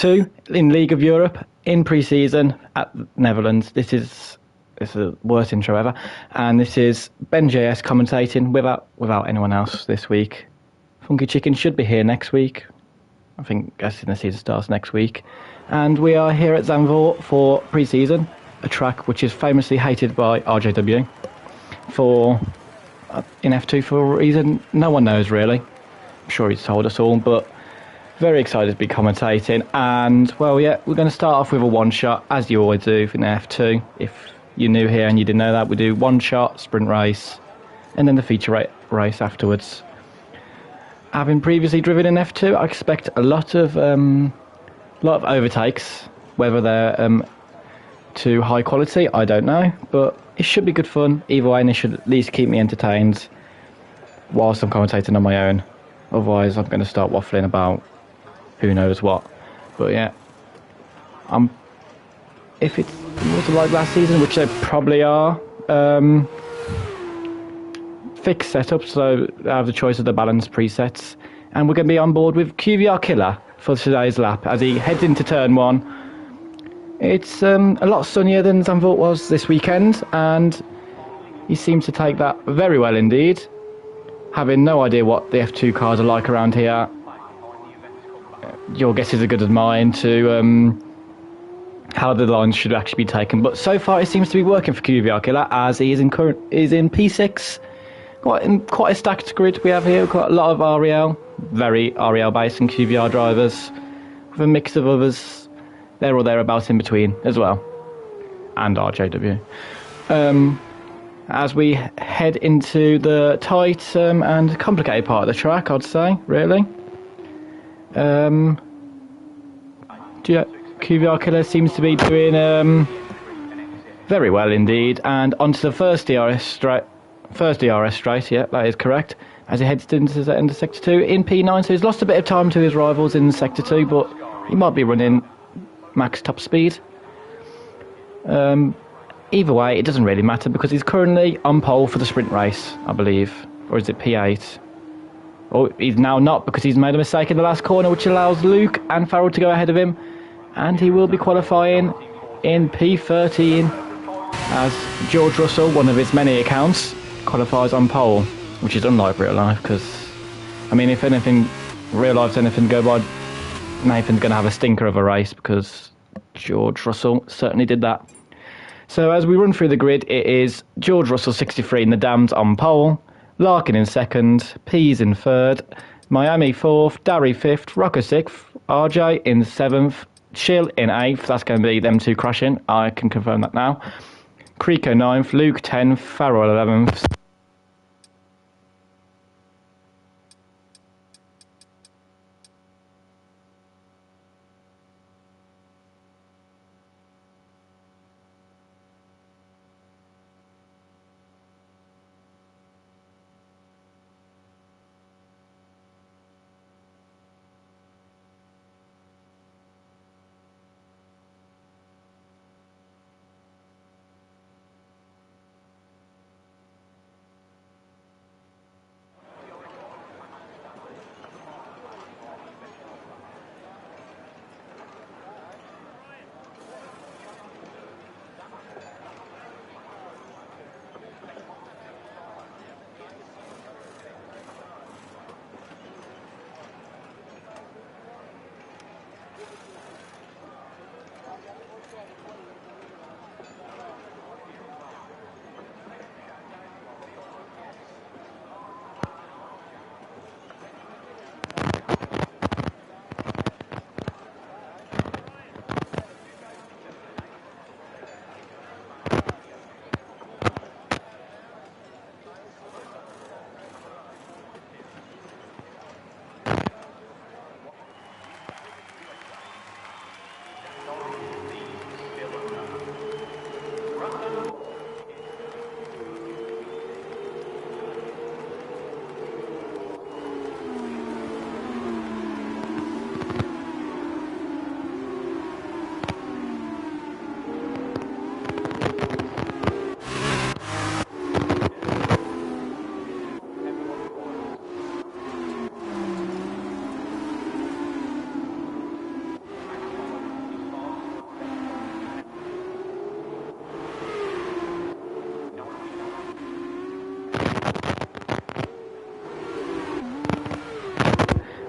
Two in League of Europe in pre-season at Netherlands. This is the worst intro ever, and this is Ben JS commentating without anyone else this week. Funky Chicken should be here next week. I think guessing the season starts next week, and we are here at Zandvoort for pre-season, a track which is famously hated by RJW for in F2 for a reason no one knows really. I'm sure he's told us all, but very excited to be commentating. And well, yeah, we're going to start off with a one shot as you always do in F2. If you're new here and you didn't know that, we do one shot sprint race and then the feature race afterwards. Having previously driven in F2, I expect a lot of overtakes. Whether they're to high quality, I don't know, but it should be good fun either way, and it should at least keep me entertained whilst I'm commentating on my own. Otherwise, I'm going to start waffling about who knows what. But yeah, if it was like last season, which they probably are, fixed setup, so I have the choice of the balance presets, and we're going to be on board with QVR Killer for today's lap as he heads into turn one. It's a lot sunnier than Zandvoort was this weekend, and he seems to take that very well indeed. Having no idea what the F2 cars are like around here, your guess is as good as mine to how the lines should actually be taken. But so far, it seems to be working for QVR Killer as he is in P6. Quite a stacked grid we have here. We've got a lot of REL, very REL based, and QVR drivers with a mix of others there or thereabouts in between as well, and RJW. As we head into the tight and complicated part of the track, I'd say, really. QVR Killer seems to be doing very well indeed, and onto the first DRS straight. Yeah, that is correct. As he heads into the end of Sector 2 in P9, so he's lost a bit of time to his rivals in Sector 2, but he might be running max top speed. Either way, it doesn't really matter because he's currently on pole for the sprint race, I believe. Or is it P8? Oh, he's now not because he's made a mistake in the last corner, which allows Luke and Farrell to go ahead of him. And he will be qualifying in P13 as George Russell, one of his many accounts, qualifies on pole, which is unlike real life because, I mean, if anything, real life's anything to go by, Nathan's going to have a stinker of a race because George Russell certainly did that. So as we run through the grid, it is George Russell 63 in the Dams on pole, Larkin in second, Pease in third, Miami fourth, Darry fifth, Rocco sixth, RJ in seventh, Chill in eighth. That's going to be them two crashing. I can confirm that now. Creco ninth, Luke 10th, Farrell 11th.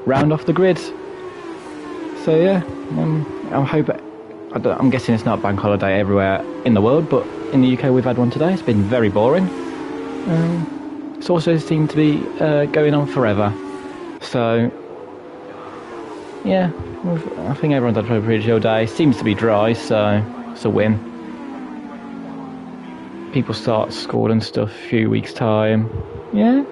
round off the grid. So yeah, I'm guessing it's not bank holiday everywhere in the world, but in the UK we've had one today. It's been very boring. It's also seemed to be going on forever. So yeah, I think everyone's had a pretty chill day. Seems to be dry, so it's a win. People start school and stuff a few weeks' time. Yeah.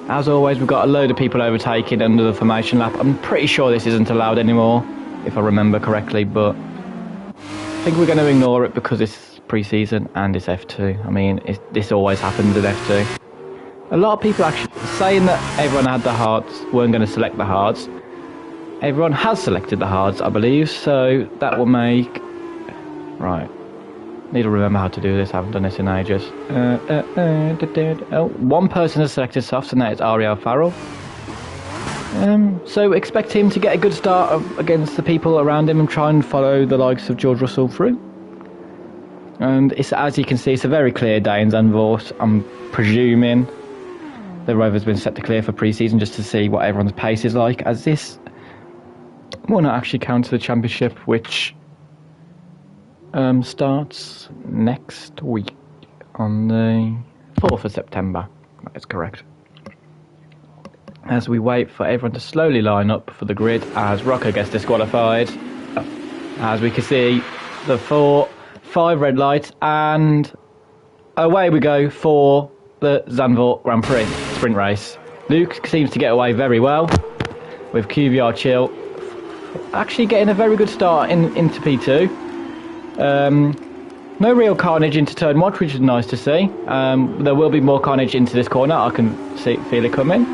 As always, we've got a load of people overtaking under the formation lap. I'm pretty sure this isn't allowed anymore, if I remember correctly, but I think we're going to ignore it because it's pre-season and it's F2. I mean, this always happens at F2. A lot of people actually saying that everyone had the hards, weren't going to select the hards. Everyone has selected the hards, I believe, so that will make... Right. Need to remember how to do this. I haven't done this in ages. One person has selected softs, and that is Ariel Farrell. So expect him to get a good start against the people around him and try and follow the likes of George Russell through. And it's, as you can see, it's a very clear day in Zandvoort. I'm presuming the rover's been set to clear for pre-season just to see what everyone's pace is like, as this will not actually count to the championship, which starts next week on the 4th of September. That is correct. As we wait for everyone to slowly line up for the grid as Rocco gets disqualified. As we can see, the 5 red lights, and away we go for the Zandvoort Grand Prix sprint race. Luke seems to get away very well with QVR Chill actually getting a very good start into P2. No real carnage into turn 1, which is nice to see. There will be more carnage into this corner. I can feel it coming.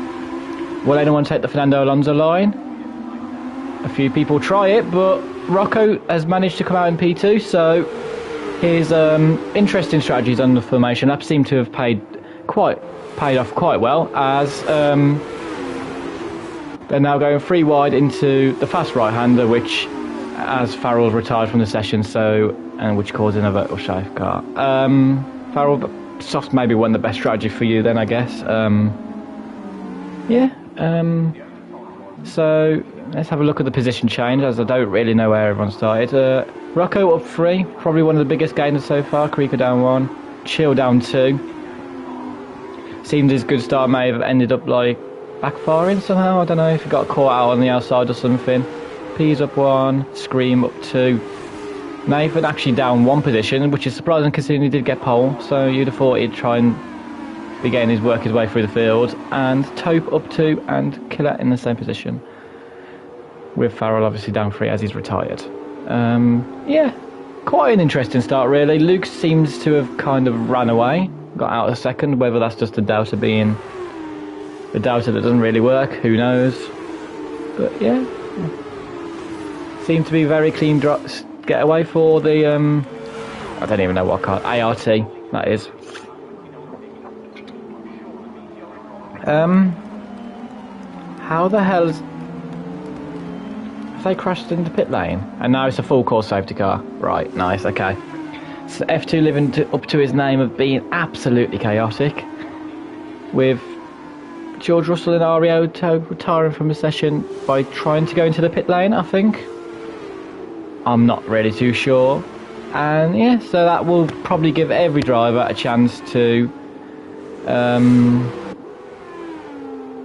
Will anyone take the Fernando Alonso line? A few people try it, but Rocco has managed to come out in P2, so his interesting strategies on the formation lap seem to have paid off quite well, as they're now going 3 wide into the fast right-hander, which, as Farrell retired from the session, and which caused another vertical safety car. Farrell, soft maybe wasn't the best strategy for you then, I guess. So let's have a look at the position change, as I don't really know where everyone started. Rocco up 3, probably one of the biggest gainers so far. Krika down 1, Chill down 2. Seems his good start may have ended up like backfiring somehow. I don't know if he got caught out on the outside or something. P's up 1, Scream up 2. Nathan actually down 1 position, which is surprising considering he did get pole, so you'd have thought he'd try and be getting his way through the field. And Taupe up 2 and Killer in the same position, with Farrell obviously down 3 as he's retired. Yeah, quite an interesting start really. Luke seems to have kind of ran away, got out a second. Whether that's just the doubter being the doubter that doesn't really work, who knows. But yeah, seemed to be very clean getaway for the I don't even know what car, ART that is. How the hell have they crashed into pit lane? And now it's a full course safety car. Right, nice, okay. So F2 living up to his name of being absolutely chaotic, with George Russell and Ario retiring from the session by trying to go into the pit lane, I think. I'm not really too sure. And yeah, so that will probably give every driver a chance to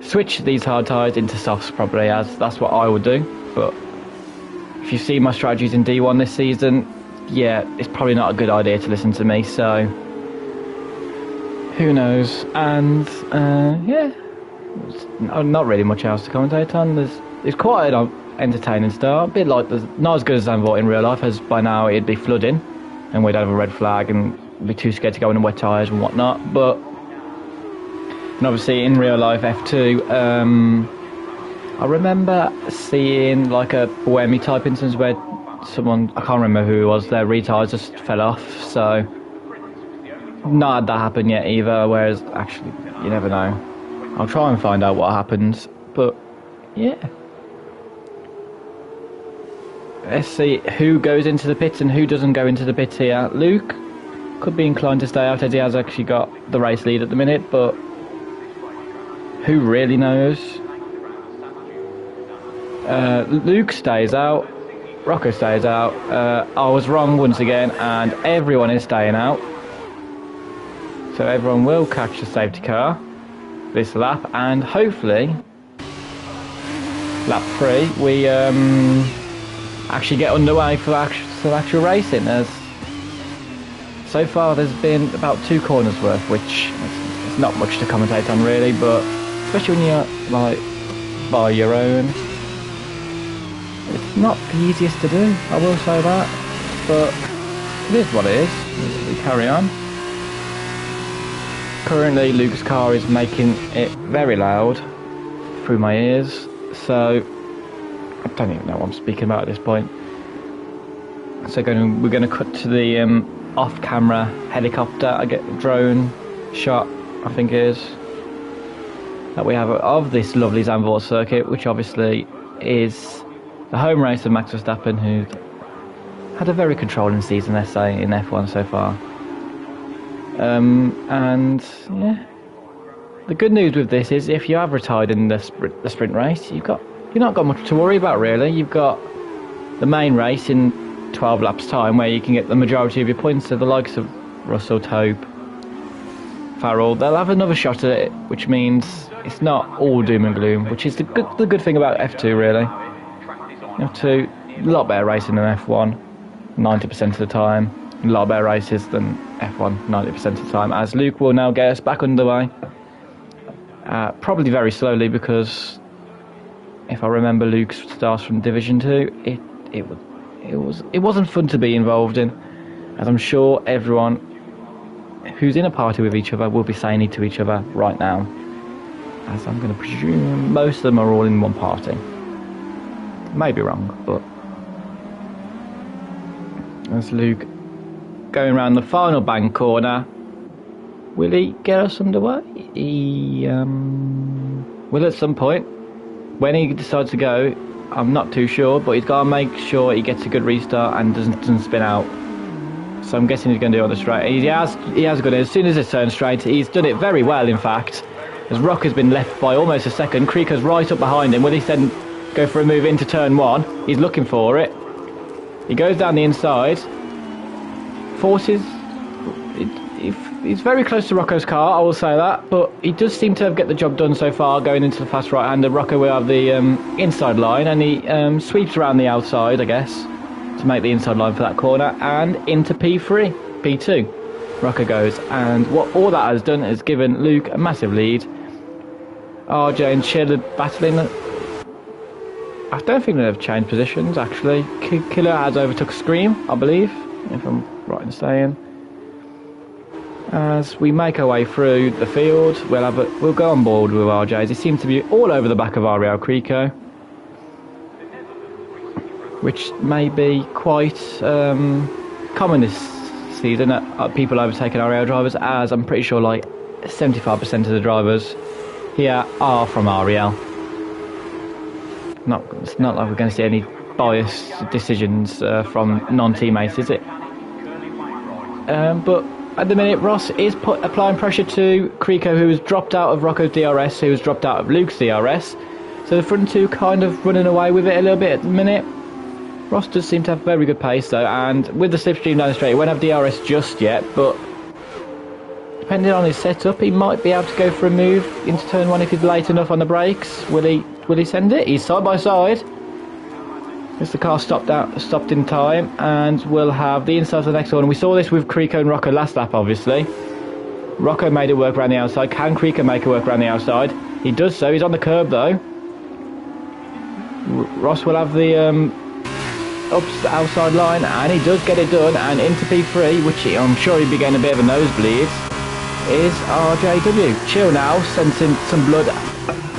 switch these hard tyres into softs, probably, as that's what I would do. But if you see my strategies in D1 this season, yeah, it's probably not a good idea to listen to me, so who knows. And yeah, not really much else to commentate on. It's quite an entertaining start, a bit like not as good as Zandvoort in real life, as by now it'd be flooding and we'd have a red flag and be too scared to go in wet tyres and whatnot. But and obviously in real life F2, I remember seeing like a Boemi type instance where someone, I can't remember who it was, their retyres just fell off, so not had that happen yet either, whereas actually you never know. I'll try and find out what happens, but yeah. Let's see who goes into the pits and who doesn't go into the pits here. Luke could be inclined to stay out as he has actually got the race lead at the minute, but Who really knows? Luke stays out. Rocco stays out. I was wrong once again, and everyone is staying out. So everyone will catch the safety car this lap, and hopefully, lap 3, we actually get underway for actual racing. As so far, there's been about 2 corners worth, which is not much to commentate on really, but especially when you're like by your own, it's not the easiest to do, I will say that, but it is what it is. We carry on. Currently Luke's car is making it very loud through my ears, so I don't even know what I'm speaking about at this point. So we're going to cut to the off-camera helicopter, I get drone shot, I think it is, that we have of this lovely Zandvoort circuit, which obviously is the home race of Max Verstappen, who had a very controlling season, let's say, in F1 so far. And yeah, the good news with this is if you have retired in the sprint race, you've not got much to worry about really. You've got the main race in 12 laps time where you can get the majority of your points. So the likes of Russell, Tope, Farrell, they'll have another shot at it, which means it's not all doom and gloom, which is the good thing about F2 really. F2, a lot better racing than F1 90% of the time, a lot better races than F1 90% of the time, as Luke will now get us back underway, probably very slowly, because if I remember Luke's starts from Division 2, it wasn't fun to be involved in, as I'm sure everyone who's in a party with each other will be saying it to each other right now, as I'm going to presume most of them are all in one party. Maybe wrong, but as Luke going around the final bank corner, will he get us underway? He will at some point. When he decides to go, I'm not too sure, but he's got to make sure he gets a good restart and doesn't spin out. So I'm guessing he's going to do it on the straight. He has got it as soon as it's turned straight. He's done it very well, in fact, as Rock has been left by almost a second. Creeker's right up behind him. Will he then go for a move into turn 1? He's looking for it. He goes down the inside, forces. He's very close to Rocco's car, I will say that, but he does seem to have get the job done so far, going into the fast right-hander. Rocco will have the inside line, and he sweeps around the outside, I guess, to make the inside line for that corner, and into P2. Rocco goes, and what all that has done is given Luke a massive lead. RJ and Chiller battling. I don't think they've changed positions, actually. Killer has overtook Scream, I believe, if I'm right in saying. As we make our way through the field, we'll go on board with RJs. He seems to be all over the back of Ariel Creco, which may be quite common this season, people overtaking Ariel drivers, as I'm pretty sure like 75% of the drivers here are from Ariel. It's not like we're going to see any biased decisions from non-teammates, is it? But at the minute, Ross is applying pressure to Creco, who has dropped out of Rocco's DRS, who has dropped out of Luke's DRS. So the front two kind of running away with it a little bit at the minute. Ross does seem to have very good pace though, and with the slipstream down the straight, he won't have DRS just yet, but depending on his setup, he might be able to go for a move into turn 1 if he's late enough on the brakes. Will he send it? He's side by side. As the car stopped in time, and we'll have the inside of the next one. We saw this with Creco and Rocco last lap, obviously. Rocco made it work around the outside. Can Creco make it work around the outside? He does so. He's on the curb though. Ross will have the outside line, and he does get it done, and into P3, which I'm sure he'll be getting a bit of a nosebleed, is RJW. Chill now, sensing some blood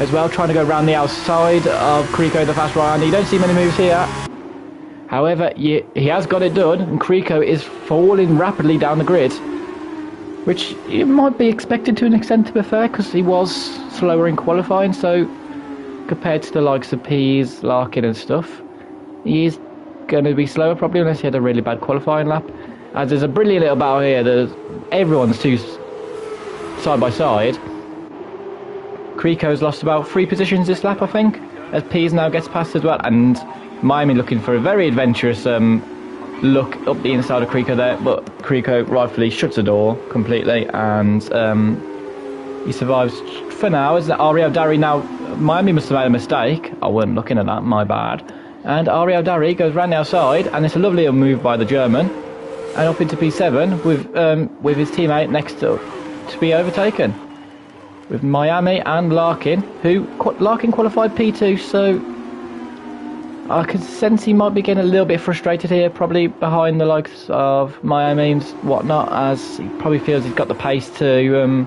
as well, trying to go around the outside of Creco, the fast right-hander. You don't see many moves here. However, he has got it done, and Creco is falling rapidly down the grid, which you might be expected to an extent, to be fair, because he was slower in qualifying, so compared to the likes of Pease, Larkin and stuff, he is going to be slower probably, unless he had a really bad qualifying lap. As there's a brilliant little battle here, everyone's two side by side. Creeco's lost about 3 positions this lap, I think, as Pease now gets past as well, and Miami looking for a very adventurous look up the inside of Creeco there, but Creeco rightfully shuts the door completely, and he survives for now. As Ariel Dari now, Miami must have made a mistake. I wasn't looking at that, my bad. And Ariel Dari goes round the outside, and it's a lovely little move by the German, and up into P7 with his teammate next to be overtaken. With Miami and Larkin, Larkin qualified P2, so I can sense he might be getting a little bit frustrated here, probably behind the likes of Miami and whatnot, as he probably feels he's got the pace to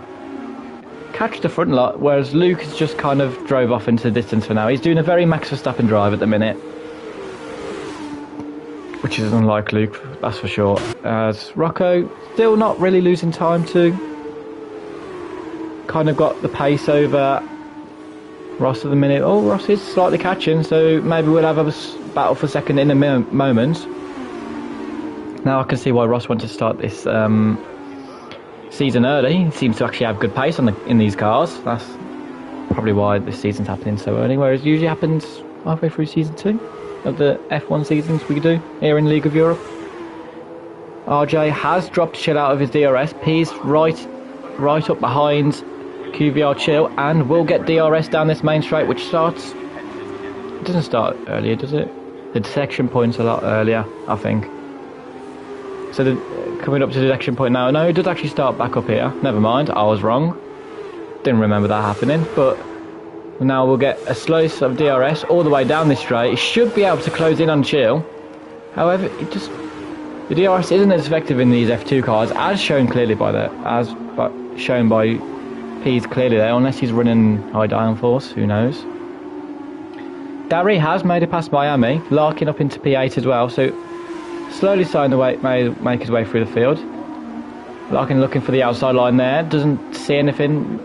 catch the front lot, whereas Luke has just kind of drove off into the distance for now. He's doing a very Max Verstappen drive at the minute, which is unlike Luke, that's for sure. As Rocco still not really losing time to kind of got the pace over Ross at the minute. Oh, Ross is slightly catching, so maybe we'll have a battle for second in a moment. Now I can see why Ross wanted to start this season early. He seems to actually have good pace in these cars. That's probably why this season's happening so early, whereas it usually happens halfway through season 2 of the F1 seasons we do here in League of Europe. RJ has dropped Chill out of his DRS. P's right up behind QVR Chill, and will get DRS down this main straight, which starts... It doesn't start earlier, does it? The section point's a lot earlier, I think. So coming up to the section point now. No, it does actually start back up here. Never mind, I was wrong. Didn't remember that happening, but now we'll get a slice of DRS all the way down this straight. It should be able to close in on Chill. However, the DRS isn't as effective in these F2 cars, as shown clearly shown by P's clearly there, unless he's running high downforce, who knows. Dari has made it past Miami, Larkin up into P8 as well, so slowly starting to make his way through the field. Larkin looking for the outside line there, doesn't see anything.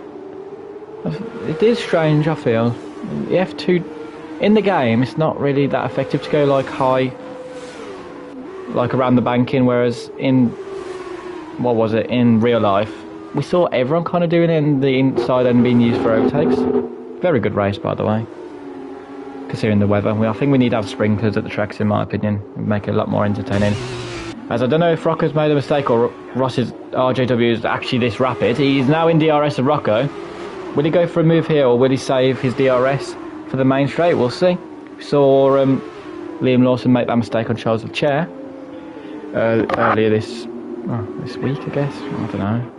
It is strange, I feel. The F2 in the game, it's not really that effective to go like high, like around the banking, whereas in real life, we saw everyone kind of doing it in the inside and being used for overtakes. Very good race, by the way, considering the weather. I think we need to have sprinklers at the tracks, in my opinion. It'd make it a lot more entertaining. As I don't know if Rocco's made a mistake or Ross's RJW is actually this rapid. He's now in DRS of Rocco. Will he go for a move here, or will he save his DRS for the main straight? We'll see. We saw Liam Lawson make that mistake on Charles Leclerc earlier this week, I guess. I don't know.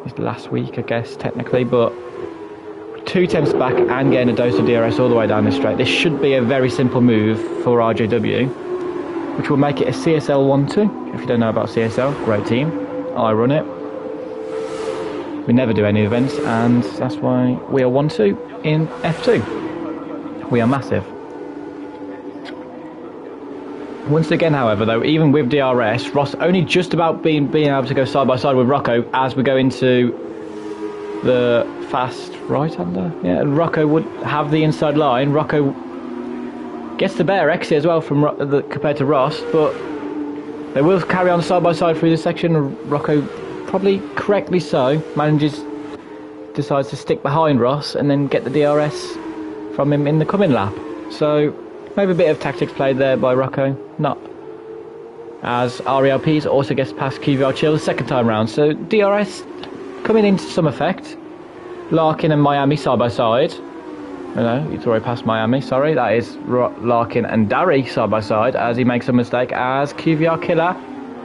It's last week, I guess, technically, but 2 attempts back and getting a dose of DRS all the way down this straight. This should be a very simple move for RJW, which will make it a CSL 1-2. If you don't know about CSL, great team. I run it. We never do any events, and that's why we are 1-2 in F2. We are massive. Once again, however, though, even with DRS, Ross only just about being able to go side by side with Rocco as we go into the fast right-hander. Yeah, Rocco would have the inside line. Rocco gets the better exit as well from compared to Ross, but they will carry on side by side through this section. Rocco, probably correctly so, decides to stick behind Ross and then get the DRS from him in the coming lap. So maybe a bit of tactics played there by Rocco, not as RELPs also gets past QVR Chill the second time round. So DRS coming into some effect. Larkin and Miami side by side. He's already past Miami, sorry. That is Larkin and Dari side by side as he makes a mistake, as QVR Killer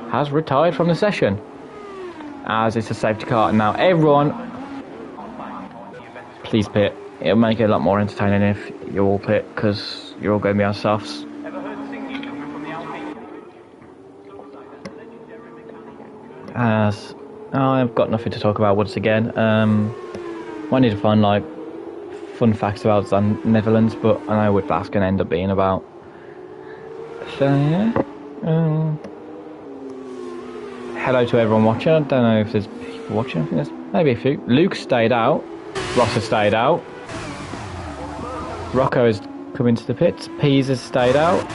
has retired from the session, as it's a safety car. And now everyone, please pit. It'll make it a lot more entertaining if you all pit, because you're all going to be on softs. As I've got nothing to talk about once again. I need to find like fun facts about the Netherlands, but I know what that's going to end up being about. So yeah. Hello to everyone watching. I don't know if there's people watching. I think there's maybe a few. Luke stayed out. Ross has stayed out. Rocco has come into the pits. Pease has stayed out.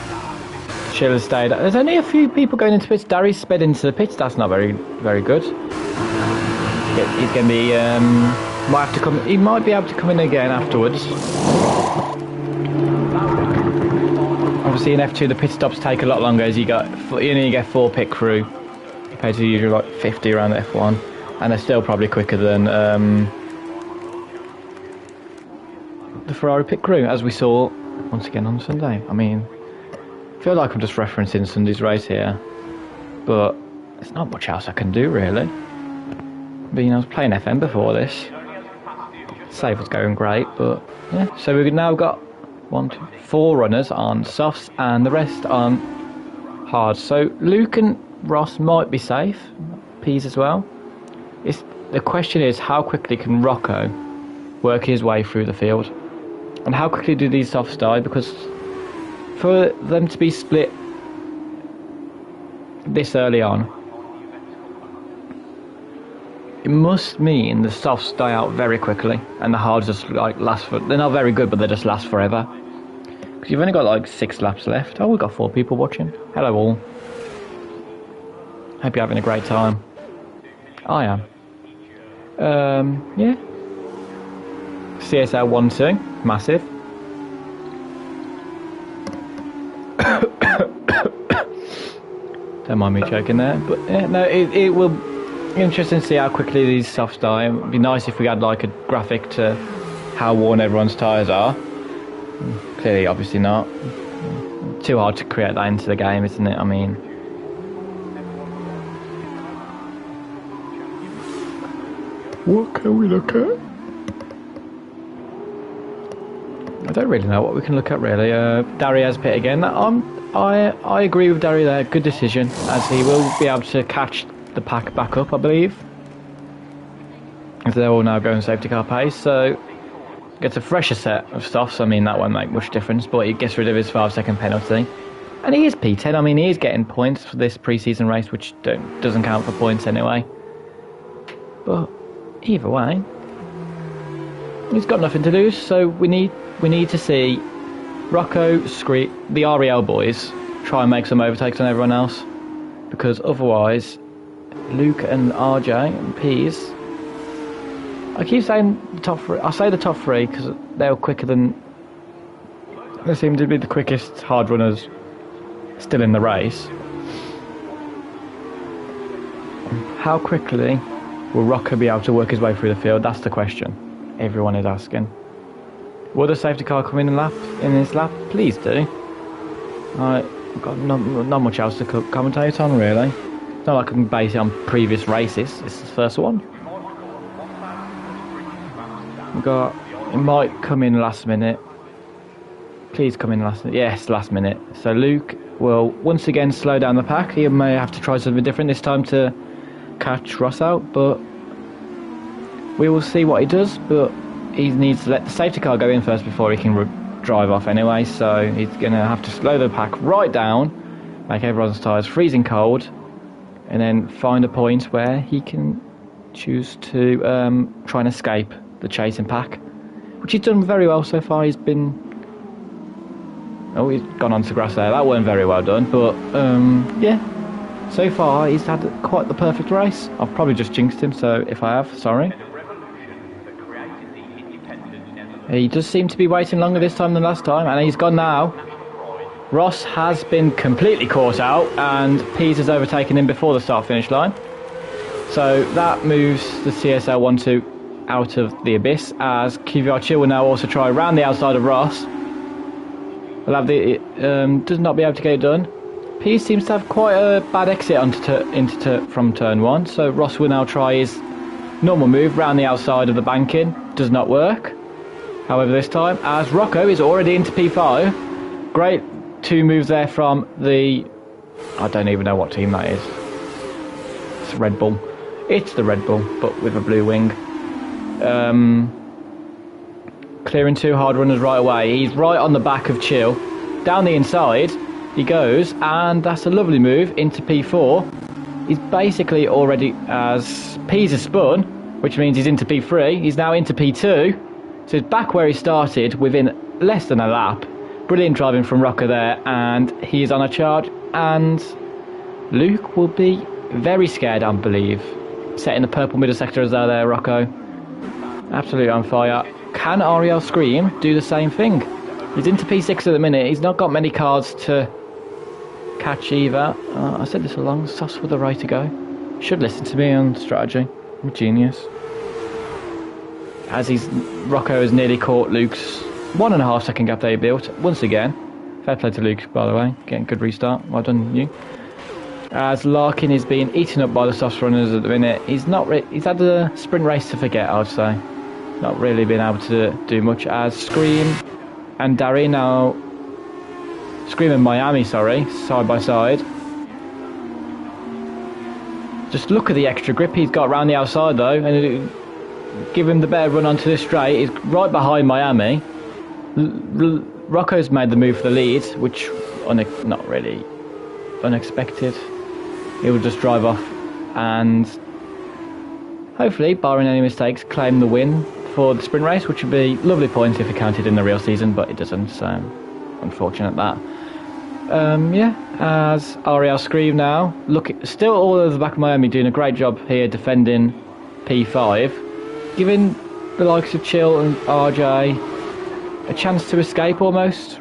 Chill has stayed out. There's only a few people going into pits. Dari's sped into the pits. That's not very good. He's going to be Might have to come. He might be able to come in again afterwards. Obviously, in F2, the pit stops take a lot longer as you only get 4 pit crew compared to usually like 50 around F1, and they're still probably quicker than the Ferrari pit crew, as we saw once again on Sunday. I mean, I feel like I'm just referencing Sunday's race here, but there's not much else I can do really. But, I was playing FM before this. Save was going great, but yeah. So we've now got 4 runners on softs and the rest on hards. So Luke and Ross might be safe. Pease as well. The question is, how quickly can Rocco work his way through the field? And how quickly do these softs die? Because for them to be split this early on, it must mean the softs die out very quickly and the hards just last for... They're not very good, but they just last forever. Because you've only got like 6 laps left. Oh, we've got 4 people watching. Hello all. Hope you're having a great time. I am. Yeah. CSL 1-2. Massive. Don't mind me choking there. But yeah, no, it will be interesting to see how quickly these softs die. It would be nice if we had like a graphic to how worn everyone's tyres are. Clearly, obviously not. Too hard to create that into the game, isn't it? I mean... What can we look at? I don't really know what we can look at really. Daria's pit again. I agree with Daria there. Good decision, as he will be able to catch the pack back up, I believe. As they're all now going safety car pace, so gets a fresher set of stuff. So I mean that won't make much difference, but he gets rid of his 5-second penalty, and he is P10. I mean he is getting points for this pre-season race, which doesn't count for points anyway. But either way, he's got nothing to lose, so we need to see Rocco, the REL boys try and make some overtakes on everyone else, because otherwise Luke and RJ and Pease, I keep saying the top 3, I say the top 3 because they're quicker than, they seem to be the quickest hard runners still in the race. How quickly will Rocco be able to work his way through the field? That's the question everyone is asking. Will the safety car come in this lap? Please do. I've got not much else to commentate on really. It's not like I can base it on previous races. This is the first one. It might come in last minute. Please come in last minute. Yes, last minute. So Luke will once again slow down the pack. He may have to try something different this time to catch Ross out, but we will see what he does. But he needs to let the safety car go in first before he can drive off anyway, so he's going to have to slow the pack right down, make everyone's tyres freezing cold, and then find a point where he can choose to try and escape the chasing pack, which he's done very well so far. He's been... Oh, he's gone onto grass there. That weren't very well done, but yeah, so far he's had quite the perfect race. I've probably just jinxed him, so if I have, sorry. He does seem to be waiting longer this time than last time, and he's gone now. Ross has been completely caught out, and Pease has overtaken him before the start-finish line. So that moves the CSL 1-2 out of the abyss, as Kvyat will now also try around the outside of Ross. Will have does not be able to get it done. Pease seems to have quite a bad exit from turn 1, so Ross will now try his normal move round the outside of the banking. Does not work. However, this time, as Rocco is already into P5, great 2 moves there from the... I don't even know what team that is. It's Red Bull. It's the Red Bull, but with a blue wing. Clearing 2 hard runners right away. He's right on the back of Chill. Down the inside he goes, and that's a lovely move into P4. He's basically already, as Pease has spun, which means he's into P3. He's now into P2. So he's back where he started within less than a lap. Brilliant driving from Rocco there, and he's on a charge, and Luke will be very scared, I believe. Setting the purple middle sector as well there, Rocco. Absolutely on fire. Can Ariel Scream do the same thing? He's into P6 at the minute. He's not got many cards to catch either. I said this along. Sauce with the right to go. Should listen to me on strategy. I'm a genius. As Rocco has nearly caught Luke's 1.5 second gap they built once again. Fair play to Luke, by the way. Getting a good restart. Well done, you. As Larkin is being eaten up by the soft runners at the minute. He's had the sprint race to forget, I'd say. Not really been able to do much. As Scream and Darry now... Scream and Miami, sorry. Side by side. Just look at the extra grip he's got around the outside, though. And give him the better run onto the straight. He's right behind Miami. Rocco's made the move for the lead, which not really unexpected. He will just drive off and hopefully, barring any mistakes, claim the win for the sprint race, which would be lovely points if it counted in the real season, but it doesn't, so unfortunate that. Yeah, as Ariel Scream now, still all over the back of Miami, doing a great job here defending P5, giving the likes of Chill and RJ a chance to escape almost.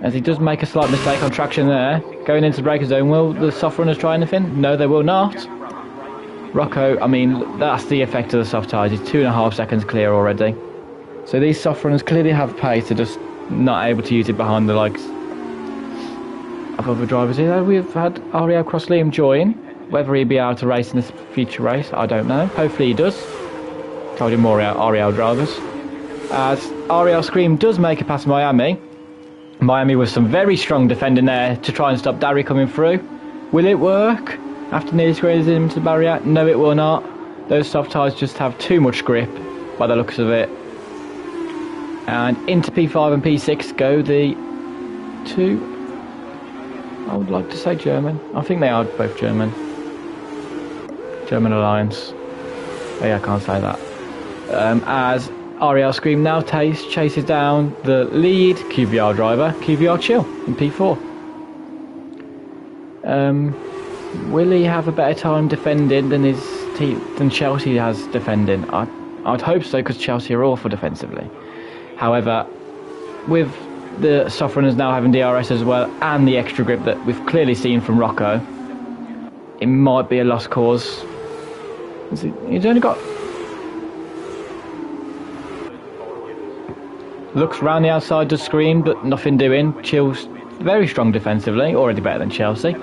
As he does make a slight mistake on traction there. Going into the breaker zone, will the soft runners try anything? No, they will not. Rocco, I mean, that's the effect of the soft tyres. He's 2.5 seconds clear already. So these soft runners clearly have pace, they're just not able to use it behind the likes of other drivers here. We've had Ariel Cross Liam join. Whether he'll be able to race in this future race, I don't know. Hopefully he does. Told you more Ariel drivers. As Ariel Scream does make it past Miami. Miami with some very strong defending there to try and stop Darry coming through. Will it work? After nearly squeezing him into the barrier? No, it will not. Those soft tyres just have too much grip by the looks of it. And into P5 and P6 go the two, I would like to say German. I think they are both German. German Alliance. Oh yeah, I can't say that. As Ariel Scream now chases down the lead QVR driver, QVR Chill, in P4. Will he have a better time defending than Chelsea has defending? I'd hope so, because Chelsea are awful defensively. However, with the soft runners now having DRS as well, and the extra grip that we've clearly seen from Rocco, it might be a lost cause. He's only got... Looks round the outside to Scream, but nothing doing. Chill's very strong defensively, already better than Chelsea.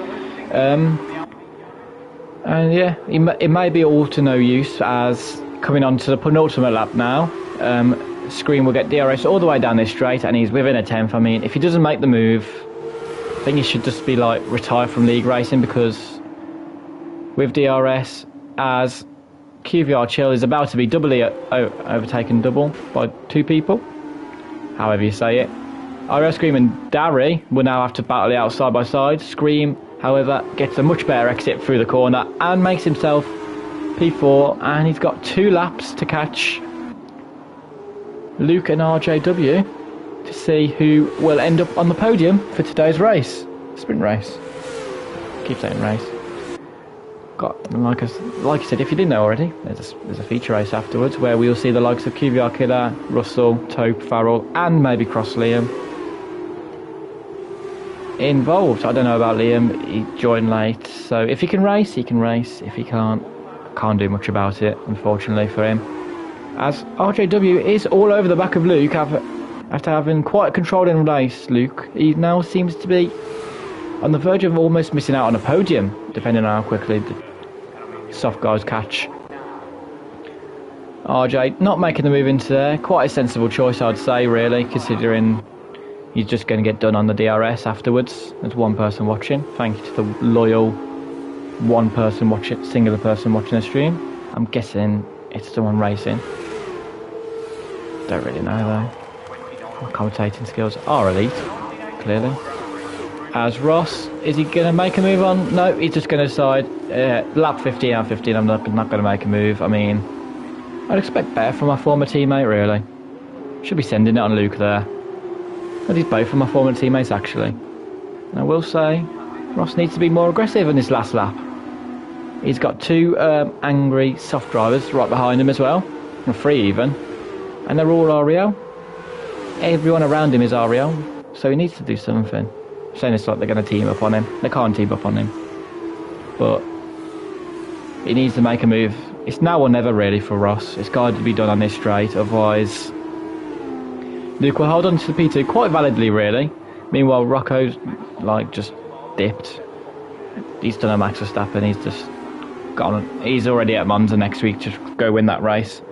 And yeah, it may be all to no use, as coming on to the penultimate lap now. Scream will get DRS all the way down this straight, and he's within a 10th. I mean, if he doesn't make the move, I think he should just be like retired from league racing, because with DRS, as QVR Chill is about to be doubly overtaken by two people, however you say it. Ariel Scream and Darry will now have to battle it out side by side. Scream, however, gets a much better exit through the corner and makes himself P4, and he's got 2 laps to catch Luke and RJW to see who will end up on the podium for today's race. Sprint race. Keep saying race. Like I said, if you didn't know already, there's a feature race afterwards where we'll see the likes of QVR Killer, Russell, Tope, Farrell, and maybe Cross Liam involved. I don't know about Liam, he joined late, so if he can race, he can race. If he can't do much about it, unfortunately for him. As RJW is all over the back of Luke after having quite a controlling race. Luke, he now seems to be on the verge of almost missing out on a podium, depending on how quickly the soft guys catch. RJ not making the move into there. Quite a sensible choice, I'd say, really, considering he's just going to get done on the DRS afterwards. There's one person watching. Thank you to the loyal singular person watching the stream. I'm guessing it's someone racing. Don't really know though. My commentating skills are elite, clearly. As Ross, is he going to make a move on? No, he's just going to decide, lap 15 out of 15, I'm not going to make a move. I mean, I'd expect better from my former teammate, really. Should be sending it on Luke there. But he's both of my former teammates, actually. And I will say, Ross needs to be more aggressive in this last lap. He's got 2 angry soft drivers right behind him as well. or 3 even, and they're all REL. Everyone around him is REL, so he needs to do something. I'm saying it's like they're going to team up on him. They can't team up on him, but he needs to make a move. It's now or never really for Ross. It's got to be done on this straight, otherwise Luke will hold on to the P2 quite validly, really. Meanwhile, Rocco's like just dipped. He's done a Max Verstappen. He's just gone. He's already at Monza next week to go win that race.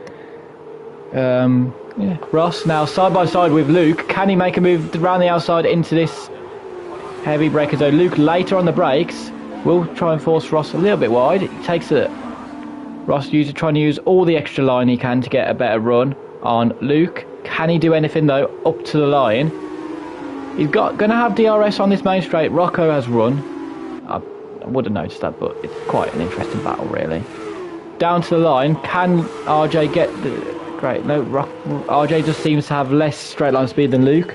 Yeah. Ross now side by side with Luke. Can he make a move around the outside into this heavy braker zone? Luke later on the brakes will try and force Ross a little bit wide. He takes it. Ross trying to use all the extra line he can to get a better run on Luke. Can he do anything though up to the line? He's going to have DRS on this main straight. Rocco has run. I would have noticed that, but it's quite an interesting battle really. Down to the line. Can RJ get the... Great, no, RJ just seems to have less straight line speed than Luke.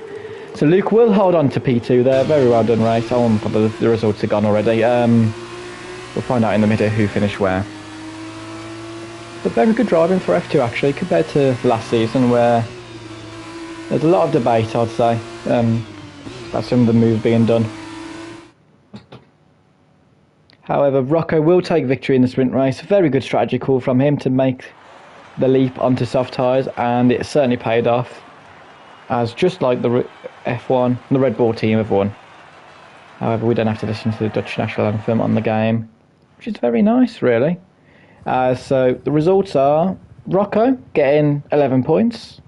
So Luke will hold on to P2 there. Very well done race. The results are gone already. We'll find out in the minute who finished where. But very good driving for F2 actually, compared to last season where there's a lot of debate, I'd say, about some of the moves being done. However, Rocco will take victory in the sprint race. Very good strategy call from him to make the leap onto soft tyres, and it certainly paid off, as just like the F1, the Red Bull team have won. However, we don't have to listen to the Dutch national anthem on the game, which is very nice really. So the results are Rocco getting 11 points.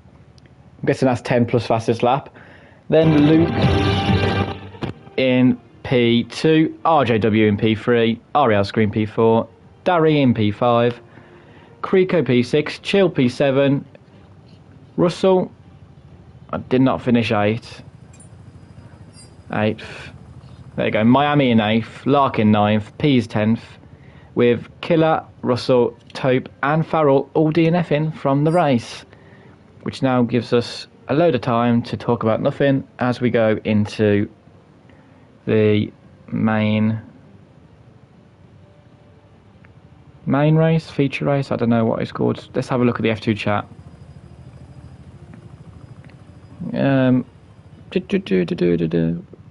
I'm guessing that's 10 plus fastest lap. Then Luke in P2, RJW in P3, REL Screen P4, Darry in P5, Creco P6, Chill P7, Russell, I did not finish 8th. There you go, Miami in 8th, Lark in 9th, P's 10th, with Killer, Russell, Tope and Farrell all DNFing from the race, which now gives us a load of time to talk about nothing as we go into the main race, feature race, I don't know what it's called. Let's have a look at the F2 chat.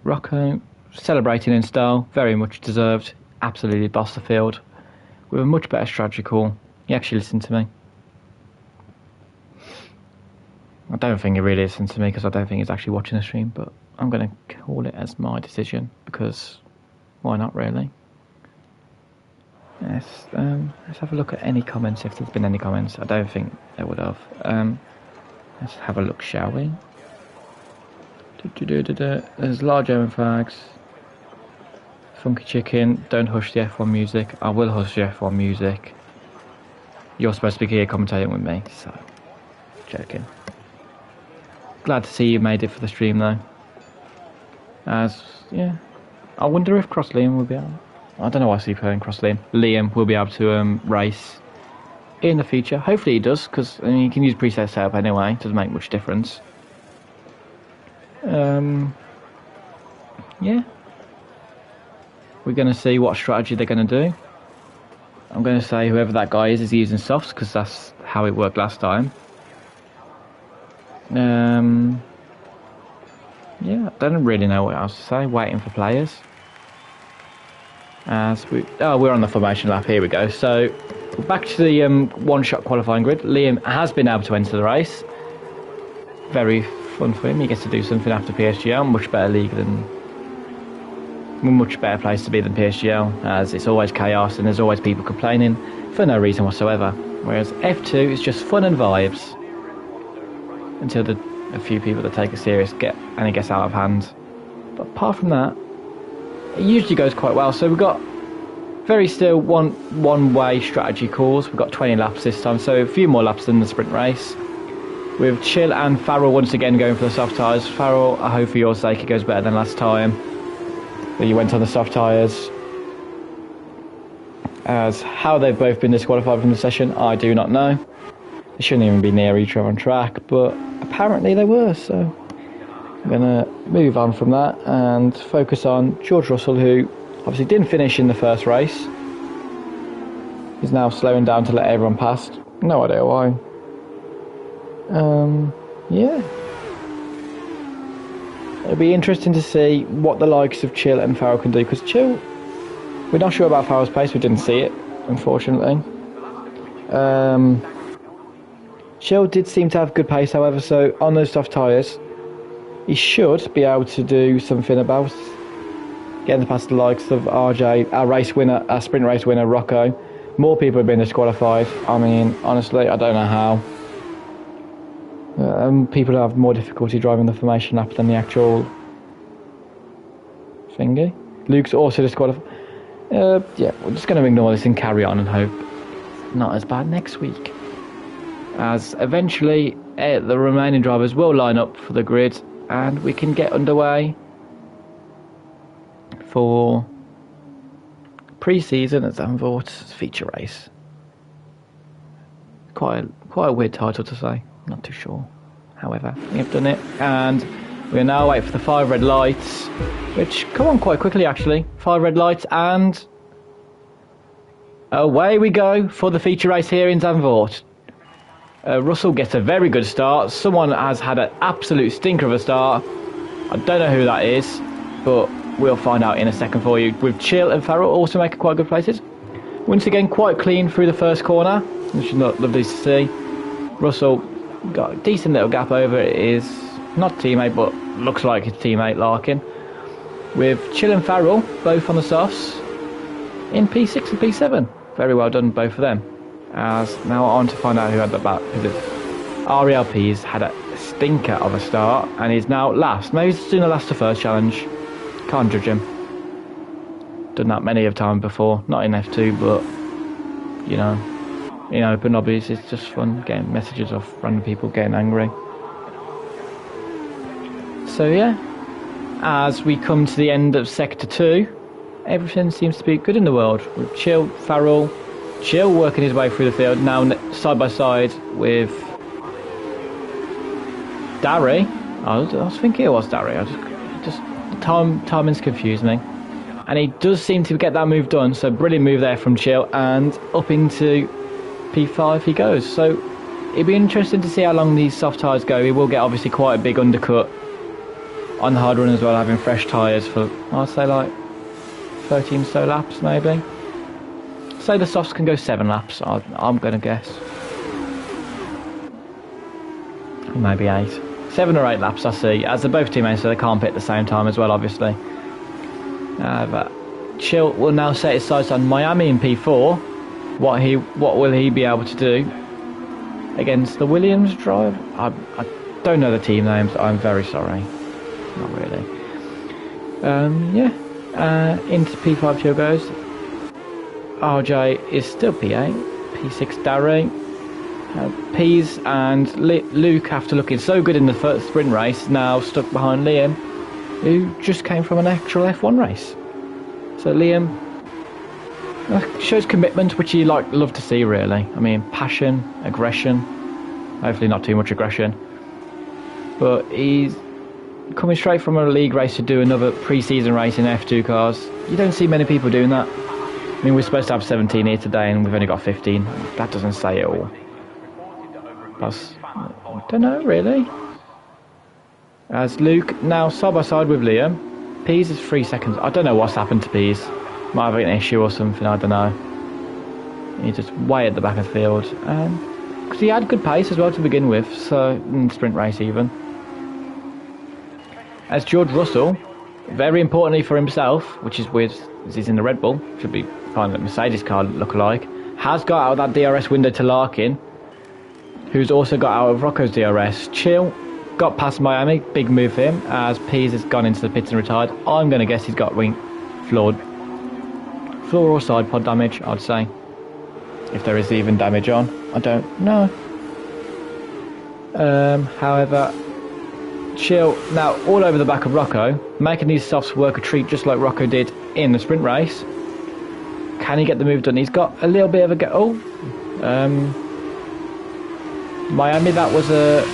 Rocco celebrating in style, very much deserved, absolutely bossed the field with a much better strategy call. He actually listened to me. I don't think he really listened to me because I don't think he's actually watching the stream, but I'm going to call it as my decision because why not really? Yes, let's have a look at any comments if there's been any comments. I don't think there would have. Let's have a look, shall we? There's large German flags. Funky Chicken, don't hush the F1 music. I will hush the F1 music. You're supposed to be here commentating with me, so joking. Glad to see you made it for the stream though. Yeah, I wonder if Cross Liam will be able. I don't know why I see playing Cross Liam. Liam will be able to race in the future. Hopefully he does, because I mean, you can use preset setup anyway. It doesn't make much difference. Yeah. We're going to see what strategy they're going to do. I'm going to say whoever that guy is using softs, because that's how it worked last time. Yeah, I don't really know what else to say. Waiting for players. We're on the formation lap. Here we go. So back to the one-shot qualifying grid. Liam has been able to enter the race. Very fun for him. He gets to do something after PSGL. Much better league than, much better place to be than PSGL, as it's always chaos and there's always people complaining for no reason whatsoever. Whereas F2 is just fun and vibes until a few people that take it serious and it gets out of hand. But apart from that, it usually goes quite well. So we've got very still one-way strategy calls. We've got 20 laps this time, so a few more laps than the sprint race. With Chill and Farrell once again going for the soft tyres. Farrell, I hope for your sake it goes better than last time that you went on the soft tyres. As how they've both been disqualified from the session, I do not know. They shouldn't even be near each other on track, but apparently they were, so I'm going to move on from that and focus on George Russell, who obviously didn't finish in the first race. He's now slowing down to let everyone pass. No idea why. Yeah. It'll be interesting to see what the likes of Chill and Farrell can do, because Chill, we're not sure about Farrell's pace, we didn't see it, unfortunately. Chill did seem to have good pace, however, so on those soft tyres, he should be able to do something about getting past the likes of RJ, our sprint race winner, Rocco. More people have been disqualified. I mean, honestly, I don't know how. People have more difficulty driving the formation lap than the actual thingy. Luke's also disqualified. Yeah, we're just going to ignore this and carry on and hope not as bad next week. As eventually the remaining drivers will line up for the grid and we can get underway for pre-season at Zandvoort's feature race. Quite a weird title to say, not too sure. However, we have done it, and we are now waiting for the 5 red lights, which come on quite quickly actually. 5 red lights, and away we go for the feature race here in Zandvoort. Russell gets a very good start. Someone has had an absolute stinker of a start. I don't know who that is, but we'll find out in a second for you. With Chill and Farrell also making quite good places. Once again, quite clean through the first corner, which is lovely to see. Russell got a decent little gap over his, not teammate, but looks like his teammate Larkin. With Chill and Farrell both on the softs in P6 and P7. Very well done, both of them. As now on to find out who had the back, because RELP's had a stinker of a start and he's now last. Maybe he's doing the last to first challenge. Can't judge him. Done that many of times before, not in F2, but you know, in open lobbies it's just fun getting messages off random people getting angry. So yeah, as we come to the end of Sector 2, everything seems to be good in the world. With Chill, Farrell, Chill working his way through the field, now side by side with Darry. I was thinking it was Darry, timing's confused me. And he does seem to get that move done, so brilliant move there from Chill, and up into P5 he goes. So it'd be interesting to see how long these soft tyres go. He will get obviously quite a big undercut on the hard run as well, having fresh tyres for, I'd say like 13 so laps maybe. Say the softs can go 7 laps, I'm going to guess. Maybe 8. 7 or 8 laps I see, as they're both teammates so they can't pit at the same time as well obviously. But Chill will now set his sights on Miami in P4. What will he be able to do against the Williams drive? I don't know the team names, I'm very sorry. Not really. Yeah, into P5 Chill goes. RJ is still P8, P6 Darry. Pease and Luke, after looking so good in the first sprint race, now stuck behind Liam, who just came from an actual F1 race. So Liam shows commitment, which you love to see really. I mean, passion, aggression, hopefully not too much aggression, but he's coming straight from a league race to do another pre-season race in F2 cars. You don't see many people doing that. I mean, we're supposed to have 17 here today and we've only got 15. That doesn't say it all. Plus, I don't know really. As Luke now side by side with Liam. Pease is 3 seconds. I don't know what's happened to Pease. Might have an issue or something, I don't know. He's just way at the back of the field. Because he had good pace as well to begin with, so in the sprint race even. As George Russell, very importantly for himself, which is weird as he's in the Red Bull, should be fine that Mercedes car look alike, has got out of that DRS window to Larkin, who's also got out of Rocco's DRS. Chill got past Miami, big move for him, as Pease has gone into the pits and retired. I'm going to guess he's got floor or side pod damage, I'd say. If there is even damage on, I don't know. However, Chill now all over the back of Rocco, making these softs work a treat just like Rocco did in the sprint race. Can he get the move done? He's got a little bit of a go. Miami, that was a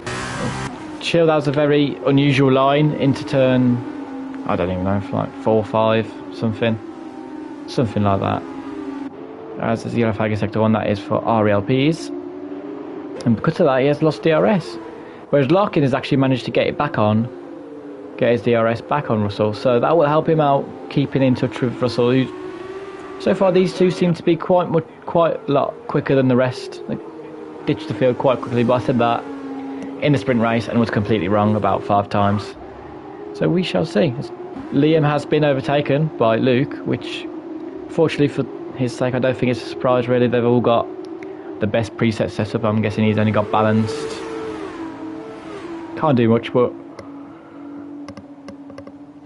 Chill. That was a very unusual line into turn. I don't even know, like 4, 5, something like that. As the yellow flag is sector 1, that is for RELPs. And because of that, he has lost DRS. Whereas Larkin has actually managed to get it back on, get his DRS back on Russell. So that will help him out, keeping in touch with Russell. Who, so far, these two seem to be quite a lot quicker than the rest. They ditched the field quite quickly, but I said that in the sprint race and was completely wrong about 5 times. So we shall see. Liam has been overtaken by Luke, which, fortunately for his sake, I don't think it's a surprise really. They've all got the best preset setup. I'm guessing he's only got balanced. Can't do much, but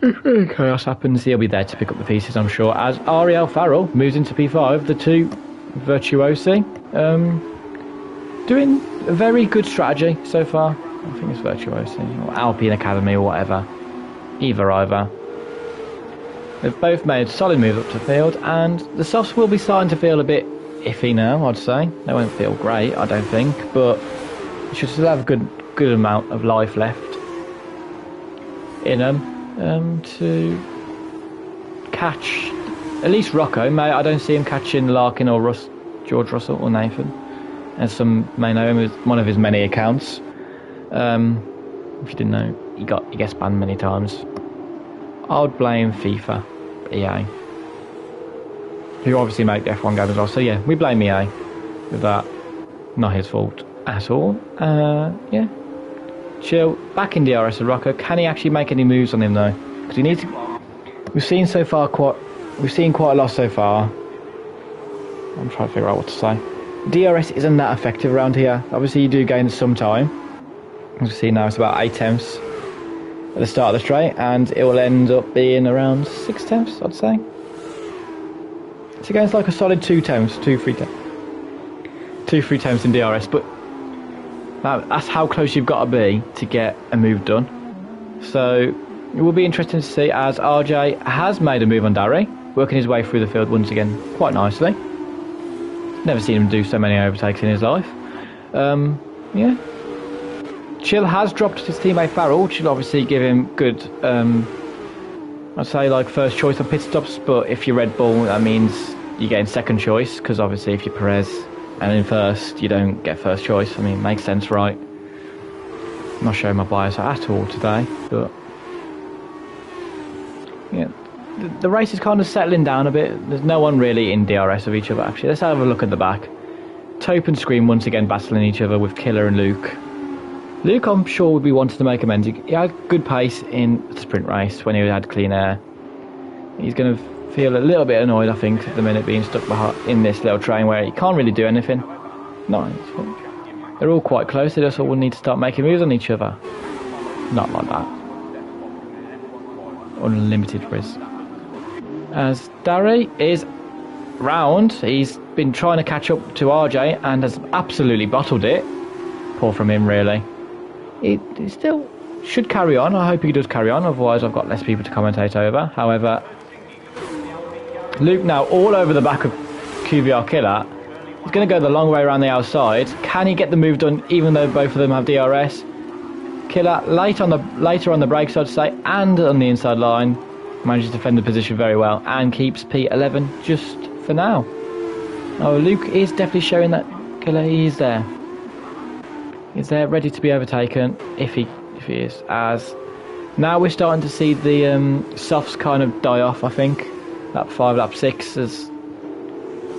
if chaos happens, he'll be there to pick up the pieces, I'm sure. As Ariel Farrell moves into P5, the two virtuosi, doing a very good strategy so far. I think it's virtuosi or Alpine Academy or whatever. Either. They've both made solid moves up to field, and the softs will be starting to feel a bit iffy now, I'd say. They won't feel great, I don't think, but they should still have a good amount of life left in them to catch at least Rocco. I don't see him catching Larkin or George Russell or Nathan, as some may know him as one of his many accounts. If you didn't know, he gets banned many times. I would blame FIFA, EA, who obviously make the F1 game as well. So yeah, we blame EA with that. Not his fault at all. Yeah. Chill back in DRS of Rocco. Can he actually make any moves on him though? Because he needs to. We've seen quite a lot so far. I'm trying to figure out what to say. DRS isn't that effective around here. Obviously you do gain some time. As you see now, it's about 8 tenths at the start of the straight, and it will end up being around 6 tenths, I'd say. So again, it's like a solid 3 tenths in DRS, but that's how close you've got to be to get a move done. So it will be interesting to see, as RJ has made a move on Darry, working his way through the field once again quite nicely. Never seen him do so many overtakes in his life. Yeah. Chill has dropped his teammate Farrell, which will obviously give him good, I'd say like first choice on pit stops, but if you're Red Bull, that means you're getting second choice, because obviously if you're Perez and in first, you don't get first choice. I mean, it makes sense, right? I'm not showing my bias at all today, but yeah, the race is kind of settling down a bit. There's no one really in DRS of each other, actually. Let's have a look at the back. Taupe and Scream once again battling each other with Killer and Luke. Luke, I'm sure, would be wanting to make amends. He had good pace in the sprint race when he had clean air. He's going to feel a little bit annoyed, I think, at the minute being stuck behind in this little train where he can't really do anything. No, they're all quite close. They just all need to start making moves on each other. Not like that. Unlimited risk. As Darry is round, he's been trying to catch up to RJ and has absolutely bottled it. Poor from him, really. He still should carry on. I hope he does carry on, otherwise I've got less people to commentate over. However, Luke now all over the back of QVR Killer. He's going to go the long way around the outside. Can he get the move done even though both of them have DRS? Killer later on the brakes, I'd say, and on the inside line, manages to defend the position very well and keeps P11 just for now. Oh, Luke is definitely showing that Killer is there. He's there, ready to be overtaken if he is. As now we're starting to see the softs kind of die off. I think lap 5, lap 6, as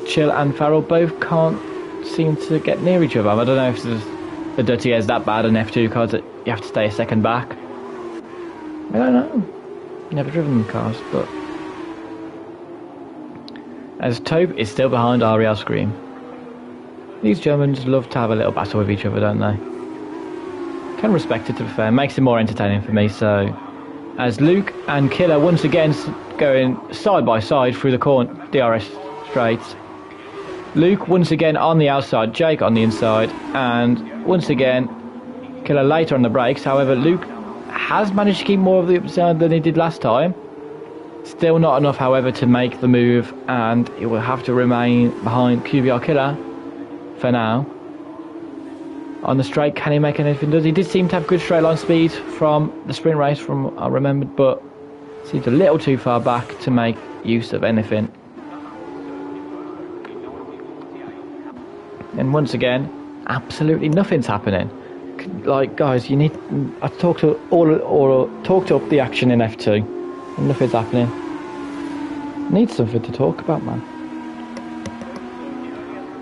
Chill and Farrell both can't seem to get near each other. I don't know if the dirty air is that bad in F2 cars that you have to stay a second back. I don't know. Never driven the cars, but as Taupe is still behind Ariel Scream. These Germans love to have a little battle with each other, don't they? Can respect it, to be fair. Makes it more entertaining for me. So, as Luke and Killer once again going side by side through the corner DRS straights. Luke once again on the outside, Jake on the inside, and once again Killer later on the brakes. However, Luke has managed to keep more of the upside than he did last time. Still not enough, however, to make the move, and it will have to remain behind QVR Killer for now. On the straight, can he make anything? He did seem to have good straight line speed from the sprint race, from what I remembered, but seems a little too far back to make use of anything. And once again, Absolutely nothing's happening. Like, guys, you need... I talked up the action in F2, and nothing's happening. Need something to talk about, man.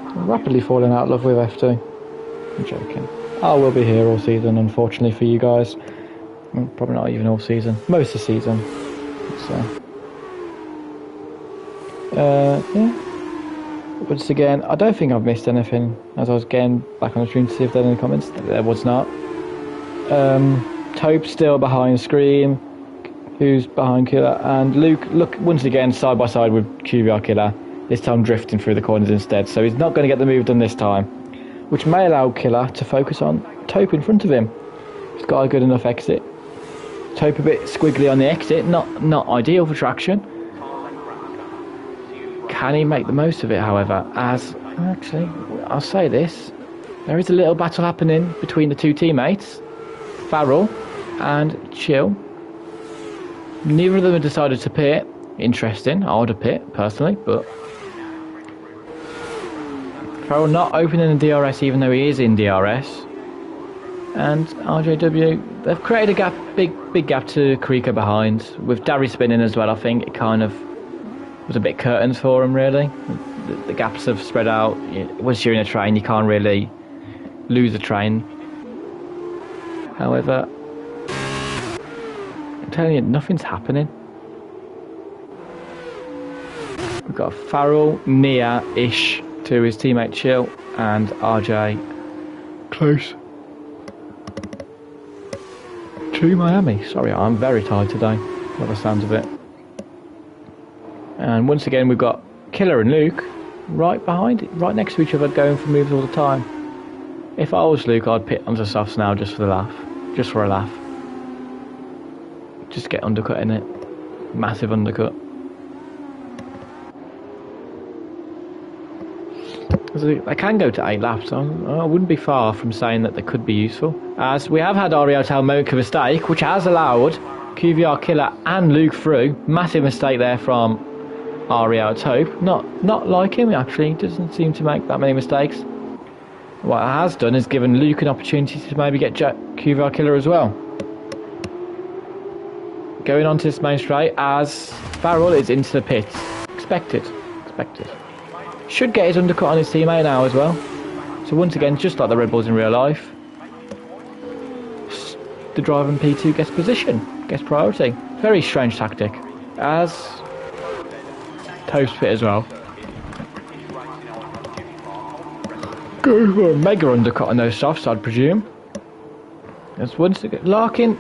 I'm rapidly falling out of love with F2. I'm joking. I will be here all season, unfortunately for you guys. Well, probably not even all season. Most of the season. So... yeah. Once again, I don't think I've missed anything. As I was getting back on the stream to see if there were any comments, there was not. Taupe still behind Scream, who's behind Killer, and Luke, look, once again side by side with QVR Killer, this time drifting through the corners instead, so he's not going to get the move done this time, which may allow Killer to focus on Taupe in front of him. He's got a good enough exit. Taupe a bit squiggly on the exit, not ideal for traction. Can he make the most of it, however, as... Actually, I'll say this. There is a little battle happening between the two teammates, Farrell and Chill. Neither of them have decided to pit. Interesting. I would have pit, personally, but... Farrell not opening the DRS even though he is in DRS. And RJW, they've created a gap, big gap to Krika behind. With Darry spinning as well, I think it kind of... was a bit curtains for him, really. The gaps have spread out. Once you're in a train, you can't really lose a train. However, I'm telling you, nothing's happening. We've got Farrell near-ish to his teammate Chill, and RJ close to Miami. Sorry, I'm very tired today, by the sounds of it. And once again, we've got Killer and Luke right behind it, right next to each other, going for moves all the time. If I was Luke, I'd pit onto softs now just for the laugh. Just for a laugh. Just get undercut in it. Massive undercut. They can go to 8 laps, so I wouldn't be far from saying that they could be useful. As we have had Ariel make a mistake, which has allowed QVR Killer and Luke through. Massive mistake there from Ariel Taupe. Not like him, actually. He doesn't seem to make that many mistakes. What it has done is given Luke an opportunity to maybe get QVR Killer as well. Going on to this main straight as Farrell is into the pits. Expected. Should get his undercut on his teammate now as well. So once again, just like the Red Bulls in real life, the driver in P2 gets position, gets priority. Very strange tactic. As Toast pit as well. Go for a mega undercut on those softs, I'd presume. As once again, Larkin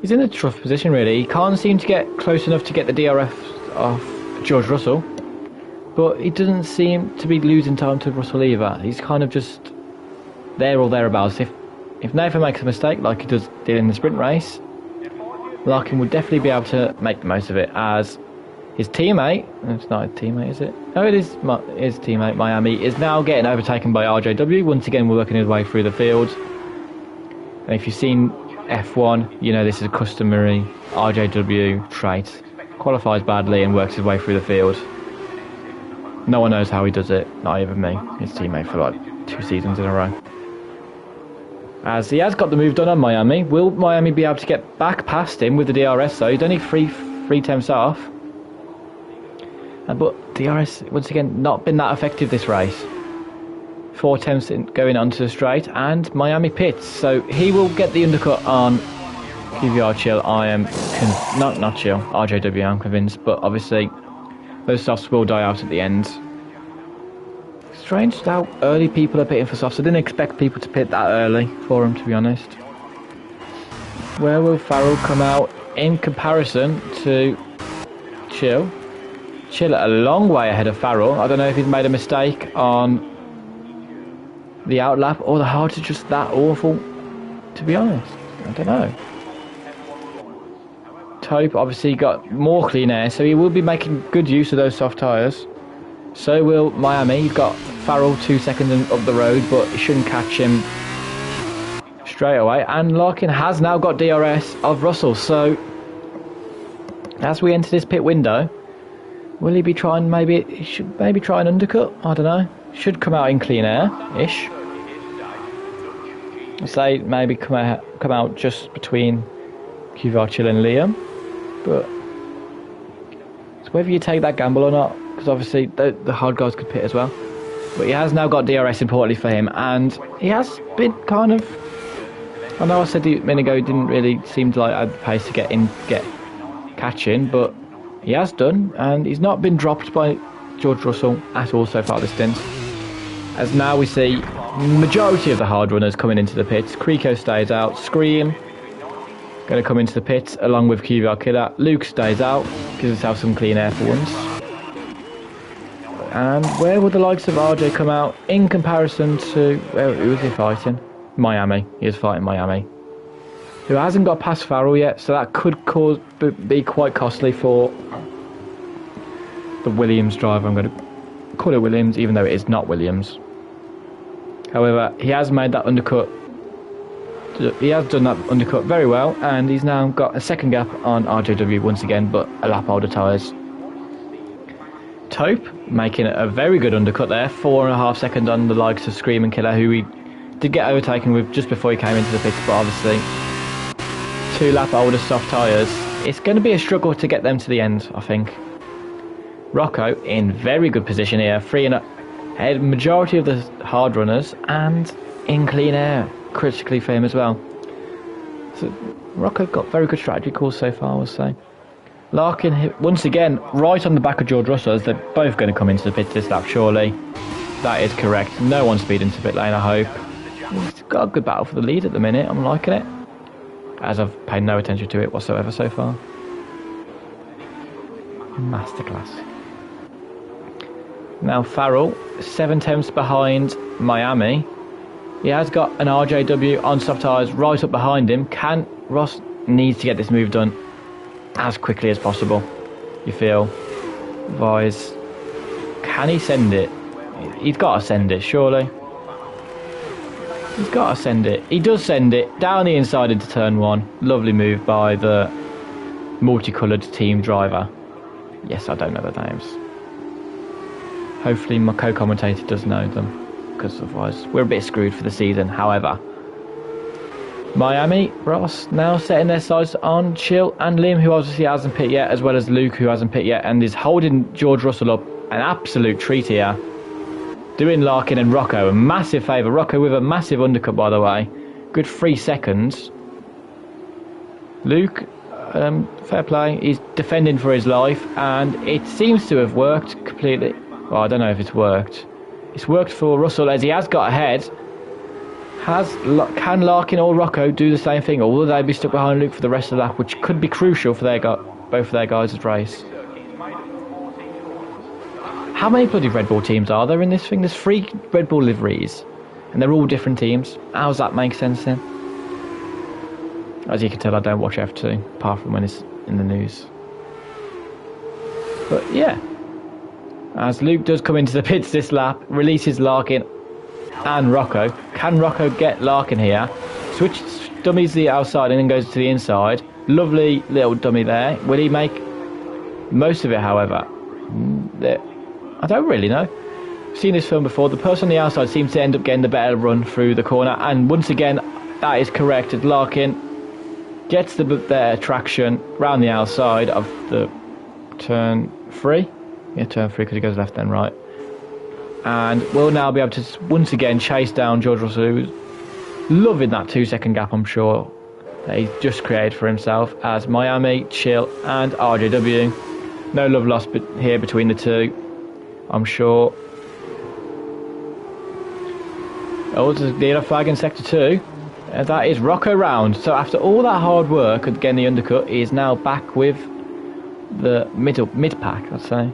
is in a tough position really. He can't seem to get close enough to get the DRS off George Russell. But he doesn't seem to be losing time to Russell either. He's kind of just there or thereabouts. If Nathan makes a mistake like he did in the sprint race, Larkin would definitely be able to make the most of it, as his teammate, it's not his teammate, is it? No, it is his teammate, Miami, is now getting overtaken by RJW. Once again, we're working his way through the field. And if you've seen F1, you know this is a customary RJW trait. Qualifies badly and works his way through the field. No one knows how he does it, not even me, his teammate for like 2 seasons in a row. As he has got the move done on Miami, will Miami be able to get back past him with the DRS though? He's only three temps off. But DRS, once again, not been that effective this race. 4 temps going onto the straight, and Miami pits, so he will get the undercut on QVR Chill. I am, not Chill, RJW I'm convinced, but obviously those softs will die out at the end. Strange how early people are pitting for softs. I didn't expect people to pit that early for them, to be honest. Where will Farrell come out in comparison to Chill? Chill a long way ahead of Farrell. I don't know if he's made a mistake on the outlap or the hards are just that awful, to be honest. I don't know. Taupe obviously got more clean air, so he will be making good use of those soft tyres. So will Miami. He's got Farrell 2 seconds up the road, but he shouldn't catch him straight away. And Larkin has now got DRS of Russell, so as we enter this pit window, will he be trying, he should maybe try an undercut? I don't know. Should come out in clean air-ish. say maybe come out just between QVR Chill and Liam, but it's whether you take that gamble or not, because obviously the hard guys could pit as well. But he has now got DRS importantly for him, and he has been kind of, I know I said a minute ago he didn't really seem to like have the pace to get catching, but he has done, and he's not been dropped by George Russell at all so far this stint. As now we see majority of the hard runners coming into the pits. Creco stays out, Scream going to come into the pits along with QVR Killer. Luke stays out, gives himself some clean air for once. And where would the likes of RJ come out in comparison to, who was he fighting? Miami. He is fighting Miami, who hasn't got past Farrell yet, so that could be quite costly for the Williams driver. I'm going to call it Williams, even though it is not Williams. However, he has made that undercut. He has done that undercut very well, and he's now got a second gap on RJW once again, but a lap older tyres. Taupe making a very good undercut there, 4.5 seconds on the likes of Scream and Killer, who he did get overtaken with just before he came into the pits, but obviously 2 lap older soft tyres. It's going to be a struggle to get them to the end, I think. Rocco in very good position here, freeing up ahead majority of the hard runners and in clean air, critically for him as well. So Rocco got very good strategy calls so far, I would say. Larkin once again right on the back of George Russell, as they're both going to come into the pit this lap, surely. That is correct. No one speed into pit lane, I hope. He's got a good battle for the lead at the minute. I'm liking it, as I've paid no attention to it whatsoever so far. Masterclass. Now Farrell, 7 tenths behind Miami. He has got an RJW on soft tyres right up behind him. Ross needs to get this move done as quickly as possible, you feel. Otherwise, can he send it? He's got to send it, surely. He's got to send it. He does send it down the inside into turn 1. Lovely move by the multicoloured team driver. Yes, I don't know their names. Hopefully my co-commentator does know them, because otherwise we're a bit screwed for the season. However, Miami, Ross now setting their sights on Chill and Liam, who obviously hasn't pit yet, as well as Luke, who hasn't pit yet, and is holding George Russell up an absolute treat here. Doing Larkin and Rocco a massive favour. Rocco with a massive undercut, by the way. Good 3 seconds. Luke, fair play. He's defending for his life, and it seems to have worked completely. Well, I don't know if it's worked. It's worked for Russell, as he has got ahead. Can Larkin or Rocco do the same thing, or will they be stuck behind Luke for the rest of the lap, which could be crucial for both of their guys' race? How many bloody Red Bull teams are there in this thing? There's 3 Red Bull liveries, and they're all different teams. How does that make sense then? As you can tell, I don't watch F2, apart from when it's in the news. But yeah, as Luke does come into the pits this lap, releases Larkin and Rocco. Can Rocco get Larkin here? Switch dummies the outside and then goes to the inside. Lovely little dummy there. Will he make most of it, however? I don't really know. I've seen this film before. The person on the outside seems to end up getting the better run through the corner, and once again that is correct. Larkin gets the better traction round the outside of the turn 3. Yeah, turn 3, because he goes left then right. And will now be able to once again chase down George Russell, who's loving that 2-second gap, I'm sure, that he's just created for himself, as Miami, Chill and RJW. No love lost here between the two, I'm sure. Oh, there's a dealer flag in sector 2. And that is Rocco round. So after all that hard work and getting the undercut, he is now back with the mid-pack, I'd say.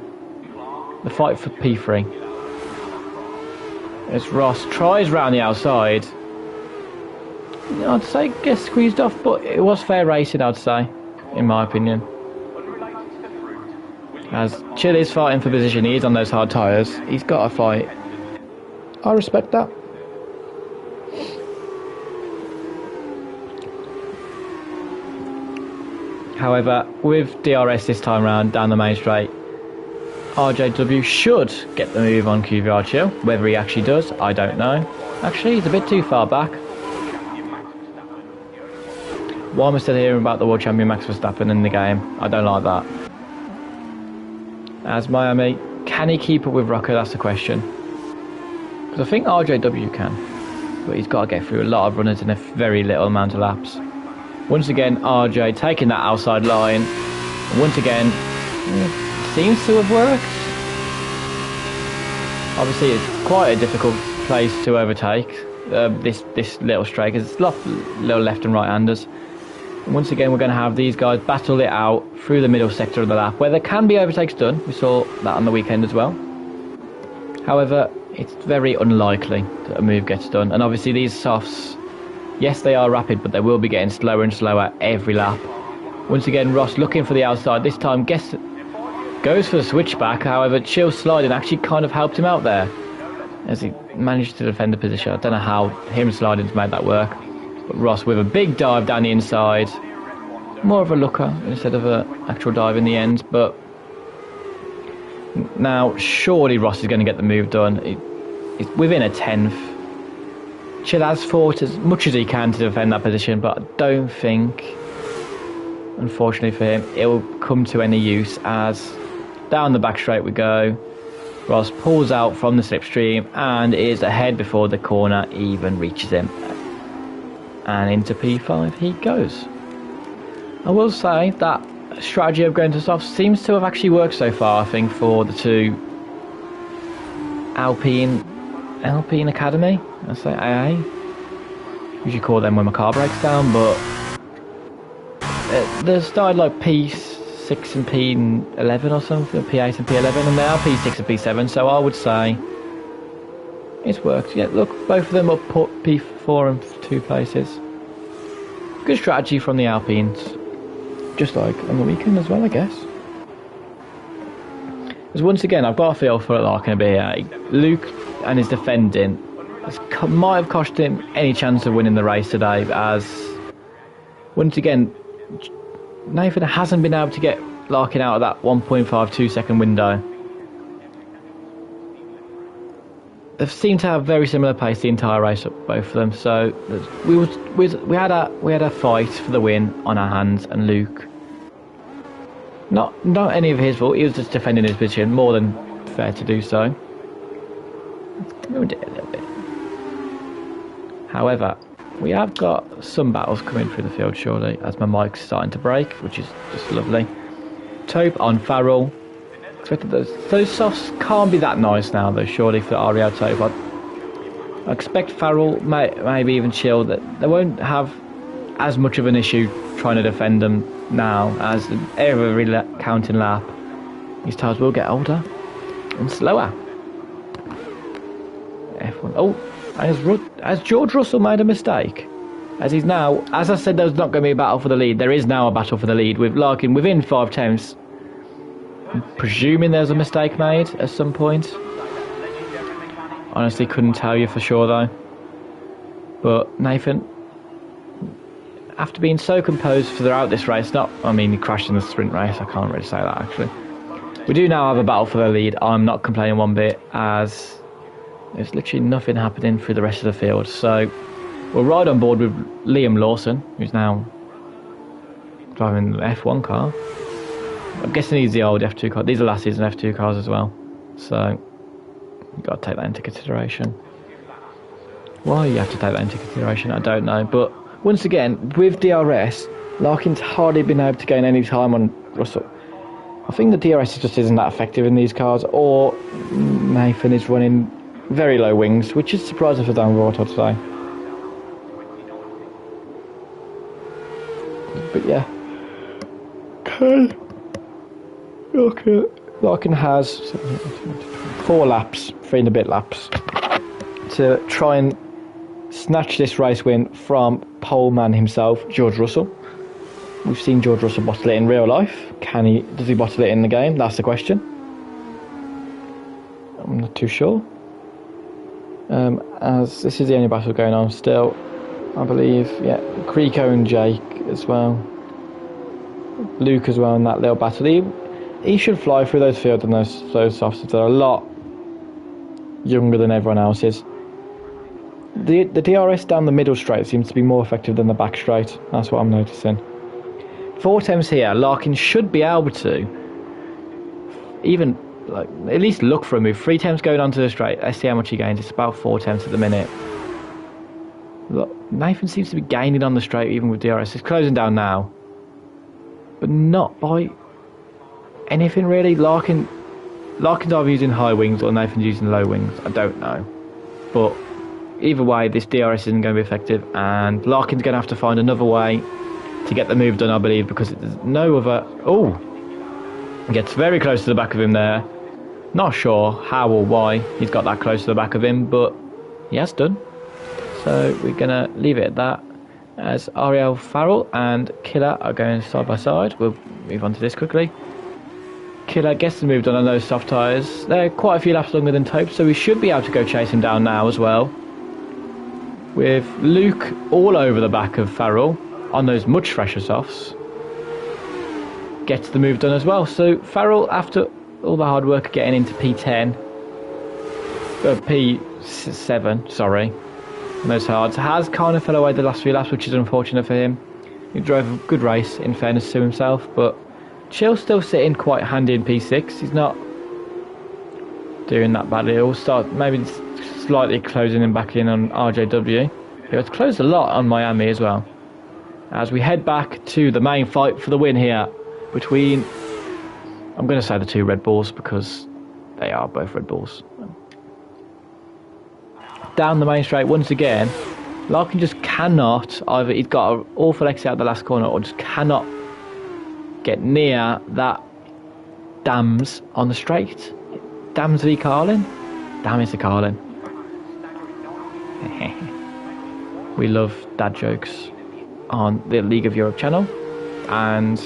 The fight for P3. As Ross tries round the outside. I'd say gets squeezed off, but it was fair racing, I'd say, in my opinion. As Chill is fighting for position, he is on those hard tyres. He's got to fight. I respect that. However, with DRS this time round down the main straight, RJW should get the move on QVR Chill. Whether he actually does, I don't know. Actually, he's a bit too far back. Why am I still hearing about the world champion Max Verstappen in the game? I don't like that. As Miami, can he keep up with Rocco? That's the question. Because I think RJW can. But he's got to get through a lot of runners in a very little amount of laps. Once again, RJ taking that outside line. Once again, seems to have worked. Obviously, it's quite a difficult place to overtake this little straight, because it's little left and right-handers. And once again, we're going to have these guys battle it out through the middle sector of the lap, where there can be overtakes done. We saw that on the weekend as well. However, it's very unlikely that a move gets done. And obviously these softs, yes, they are rapid, but they will be getting slower and slower every lap. Once again, Ross looking for the outside. This time, goes for the switchback. However, Chill's sliding actually kind of helped him out there, as he managed to defend the position. I don't know how him sliding's made that work. But Ross with a big dive down the inside. More of a looker instead of an actual dive in the end. But now, surely Ross is going to get the move done. It's within a tenth. Chill has fought as much as he can to defend that position, but I don't think, unfortunately for him, it will come to any use, as down the back straight we go. Ross pulls out from the slipstream and is ahead before the corner even reaches him. And into P5 he goes. I will say that strategy of going to soft seems to have actually worked so far, I think, for the two Alpine Academy. I say AA. Usually call them when my car breaks down, but they started like P6 and P11 or something, P8 and P11, and they are P6 and P7, so I would say it's worked. Yeah, look, both of them up put P4 and 2 places. Good strategy from the Alpines. Just like on the weekend as well, I guess. Because once again, I've got a feel for like a bit. Luke and his defending might have cost him any chance of winning the race today, as once again, Nathan hasn't been able to get Larkin out of that 1.52 second window. They seem to have very similar pace the entire race, up both of them. So we had a fight for the win on our hands, and Luke, not any of his fault. He was just defending his position, more than fair to do so. Ruined it a little bit. However, we have got some battles coming through the field shortly, as my mic's starting to break, which is just lovely. Taupe on Farrell. Expected those softs can't be that nice now, though, surely, for Ariel Taupe. I expect Farrell, maybe even Chill, that they won't have as much of an issue trying to defend them now, as every counting lap these tyres will get older and slower. F1. Oh, has George Russell made a mistake? As he's now, as I said, there's not going to be a battle for the lead. There is now a battle for the lead with Larkin within 5 tenths. I'm presuming there's a mistake made at some point. Honestly, couldn't tell you for sure though. But Nathan, after being so composed throughout this race, he crashed in the sprint race. I can't really say that actually. We do now have a battle for the lead. I'm not complaining one bit, as there's literally nothing happening through the rest of the field. So we're right on board with Liam Lawson, who's now driving the F1 car. I'm guessing he's the old F2 car. These are last season F2 cars as well. So you've got to take that into consideration. Why you have to take that into consideration, I don't know. But once again, with DRS, Larkin's hardly been able to gain any time on Russell. I think the DRS just isn't that effective in these cars, or Nathan is running very low wings, which is surprising for Dan Rorto today. But yeah. Okay. Larkin has 4 laps, 3 and a bit laps, to try and snatch this race win from pole man himself, George Russell. We've seen George Russell bottle it in real life. Does he bottle it in the game? That's the question. I'm not too sure. As this is the only battle going on still, I believe. Yeah, Creco and Jake as well. Luke as well in that little battle. He should fly through those fields and those softs. They're a lot younger than everyone else is. the DRS down the middle straight seems to be more effective than the back straight. That's what I'm noticing. 4 attempts here. Larkin should be able to even like at least look for a move. 3 attempts going onto the straight. Let's see how much he gains. It's about 4 attempts at the minute. Look, Nathan seems to be gaining on the straight even with DRS. He's closing down now, but not by anything really. Larkin's either using high wings or Nathan's using low wings. I don't know, but either way, this DRS isn't going to be effective, and Larkin's going to have to find another way to get the move done, I believe, because there's no other. Oh, gets very close to the back of him there. Not sure how or why he's got that close to the back of him, but he has done. So we're going to leave it at that, as Ariel Farrell and Killer are going side by side. We'll move on to this quickly. Killer gets the move done on those soft tyres. They're quite a few laps longer than Taupe, so we should be able to go chase him down now as well. With Luke all over the back of Farrell on those much fresher softs. Gets the move done as well. So Farrell, after all the hard work of getting into P10, P7, sorry, those hards, has kind of fell away the last few laps, which is unfortunate for him. He drove a good race, in fairness to himself, but Chill's still sitting quite handy in P6. He's not doing that badly. He'll start maybe slightly closing him back in on RJW. He was closed a lot on Miami as well. As we head back to the main fight for the win here between, I'm going to say the 2 Red Bulls because they are both Red Bulls. Down the main straight once again, Larkin just cannot, either he's got an awful exit out the last corner or just cannot get near that Dams on the straight. Dams v Carlin? Damn, it's a Carlin. We love dad jokes on the League of Europe channel, and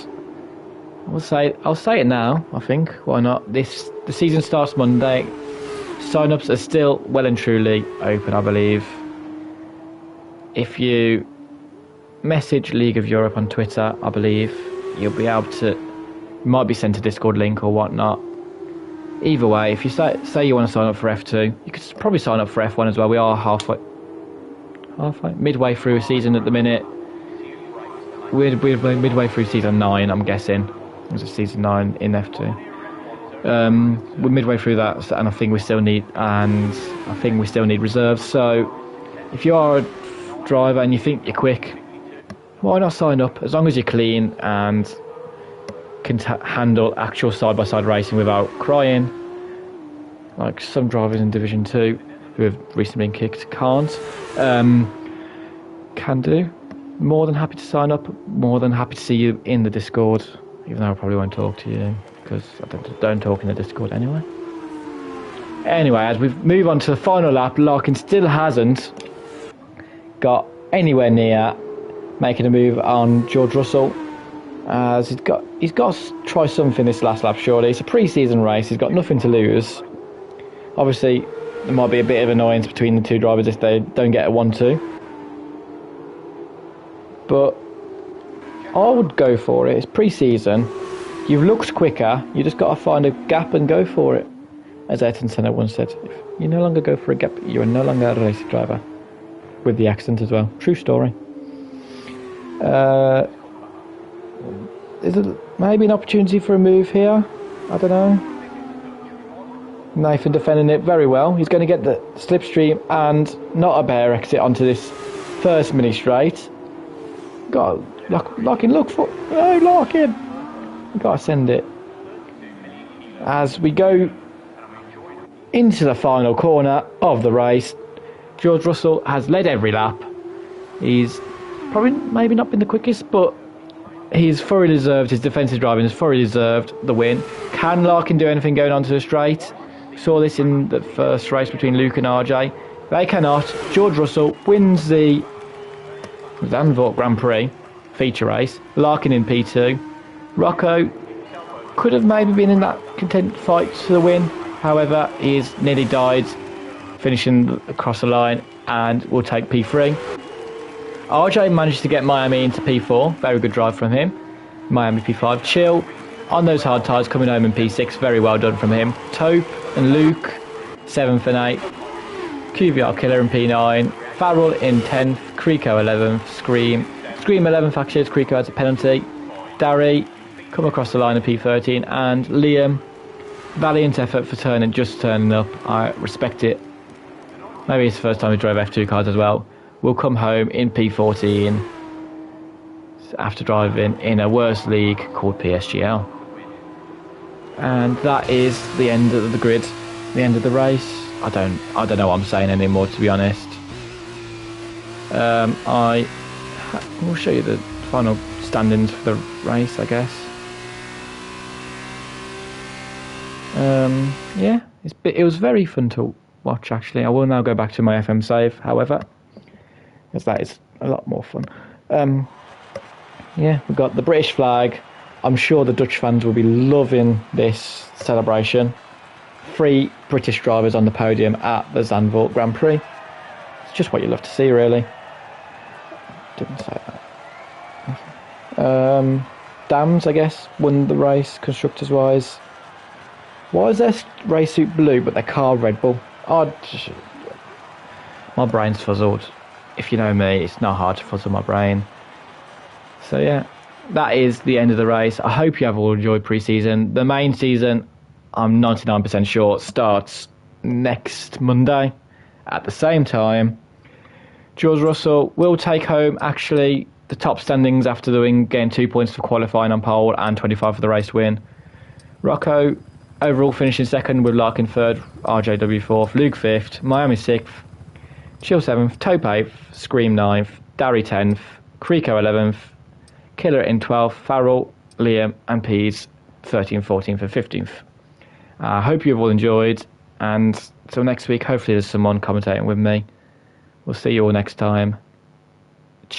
I'll say it now. I think, why not? The season starts Monday. Sign-ups are still well and truly open, I believe. If you message League of Europe on Twitter, I believe you'll be able to. You might be sent a Discord link or whatnot. Either way, if you say you want to sign up for F2, you could probably sign up for F1 as well. We are midway through a season at the minute. We're midway through season 9, I'm guessing. It was season 9 in F2. We're midway through that, and I think we still need reserves. So if you are a driver and you think you're quick, why not sign up? As long as you're clean and can handle actual side-by-side racing without crying, like some drivers in Division 2 who have recently been kicked can't, can do. More than happy to sign up, more than happy to see you in the Discord, even though I probably won't talk to you because I don't talk in the Discord anyway. Anyway, as we move on to the final lap, Larkin still hasn't got anywhere near making a move on George Russell, as he's got to try something this last lap. Surely it's a pre-season race, he's got nothing to lose. Obviously there might be a bit of annoyance between the 2 drivers if they don't get a 1-2, but I would go for it. It's pre-season, you've looked quicker, you just got to find a gap and go for it. As Ayrton Senna once said, if you no longer go for a gap, you are no longer a race driver. With the accent as well. True story. Is it maybe an opportunity for a move here? I don't know. Nathan defending it very well. He's going to get the slipstream and not a bare exit onto this first mini straight. Got Larkin, look for. Oh, Larkin! We've got to send it. As we go into the final corner of the race, George Russell has led every lap. He's probably maybe not been the quickest, but he's thoroughly deserved, his defensive driving has thoroughly deserved the win. Can Larkin do anything going onto the straight? We saw this in the first race between Luke and RJ. They cannot. George Russell wins the Zandvoort Grand Prix feature race. Larkin in P2. Rocco could have maybe been in that content fight to the win. However, he's nearly died finishing across the line and will take P3. RJ managed to get Miami into P4. Very good drive from him. Miami P5. Chill on those hard tyres coming home in P6. Very well done from him. Taupe and Luke 7th and 8th. QVR Killer in P9. Farrell in 10th, Creco 11th, Scream 11th actually, as Creco has a penalty. Darry come across the line of P13, and Liam, valiant effort for just turning up. I respect it. Maybe it's the first time he drove F2 cars as well. Will come home in P14 after driving in a worse league called PSGL. And that is the end of the grid, the end of the race. I don't know what I'm saying anymore, to be honest. I will show you the final standings for the race, I guess. Yeah, it was very fun to watch, actually. I will now go back to my FM save, however, because that is a lot more fun. Yeah, we've got the British flag. I'm sure the Dutch fans will be loving this celebration. 3 British drivers on the podium at the Zandvoort Grand Prix. It's just what you love to see, really. Didn't say that. Dams, I guess, won the race constructors wise. Why is their race suit blue but their car Red Bull? My brain's fuzzled. If you know me, it's not hard to fuzzle my brain. So yeah, that is the end of the race. I hope you have all enjoyed pre-season. The main season, I'm 99% sure, starts next Monday at the same time. George Russell will take home actually the top standings after the win, getting 2 points for qualifying on pole and 25 for the race win. Rocco overall finishing second, with Larkin third, RJW fourth, Luke fifth, Miami sixth, Chill seventh, Tope eighth, Scream ninth, Darry 10th, Creco 11th, Killer in 12th, Farrell, Liam and Pease 13th, 14th and 15th. I hope you've all enjoyed, and till next week, hopefully there's someone commentating with me. We'll see you all next time.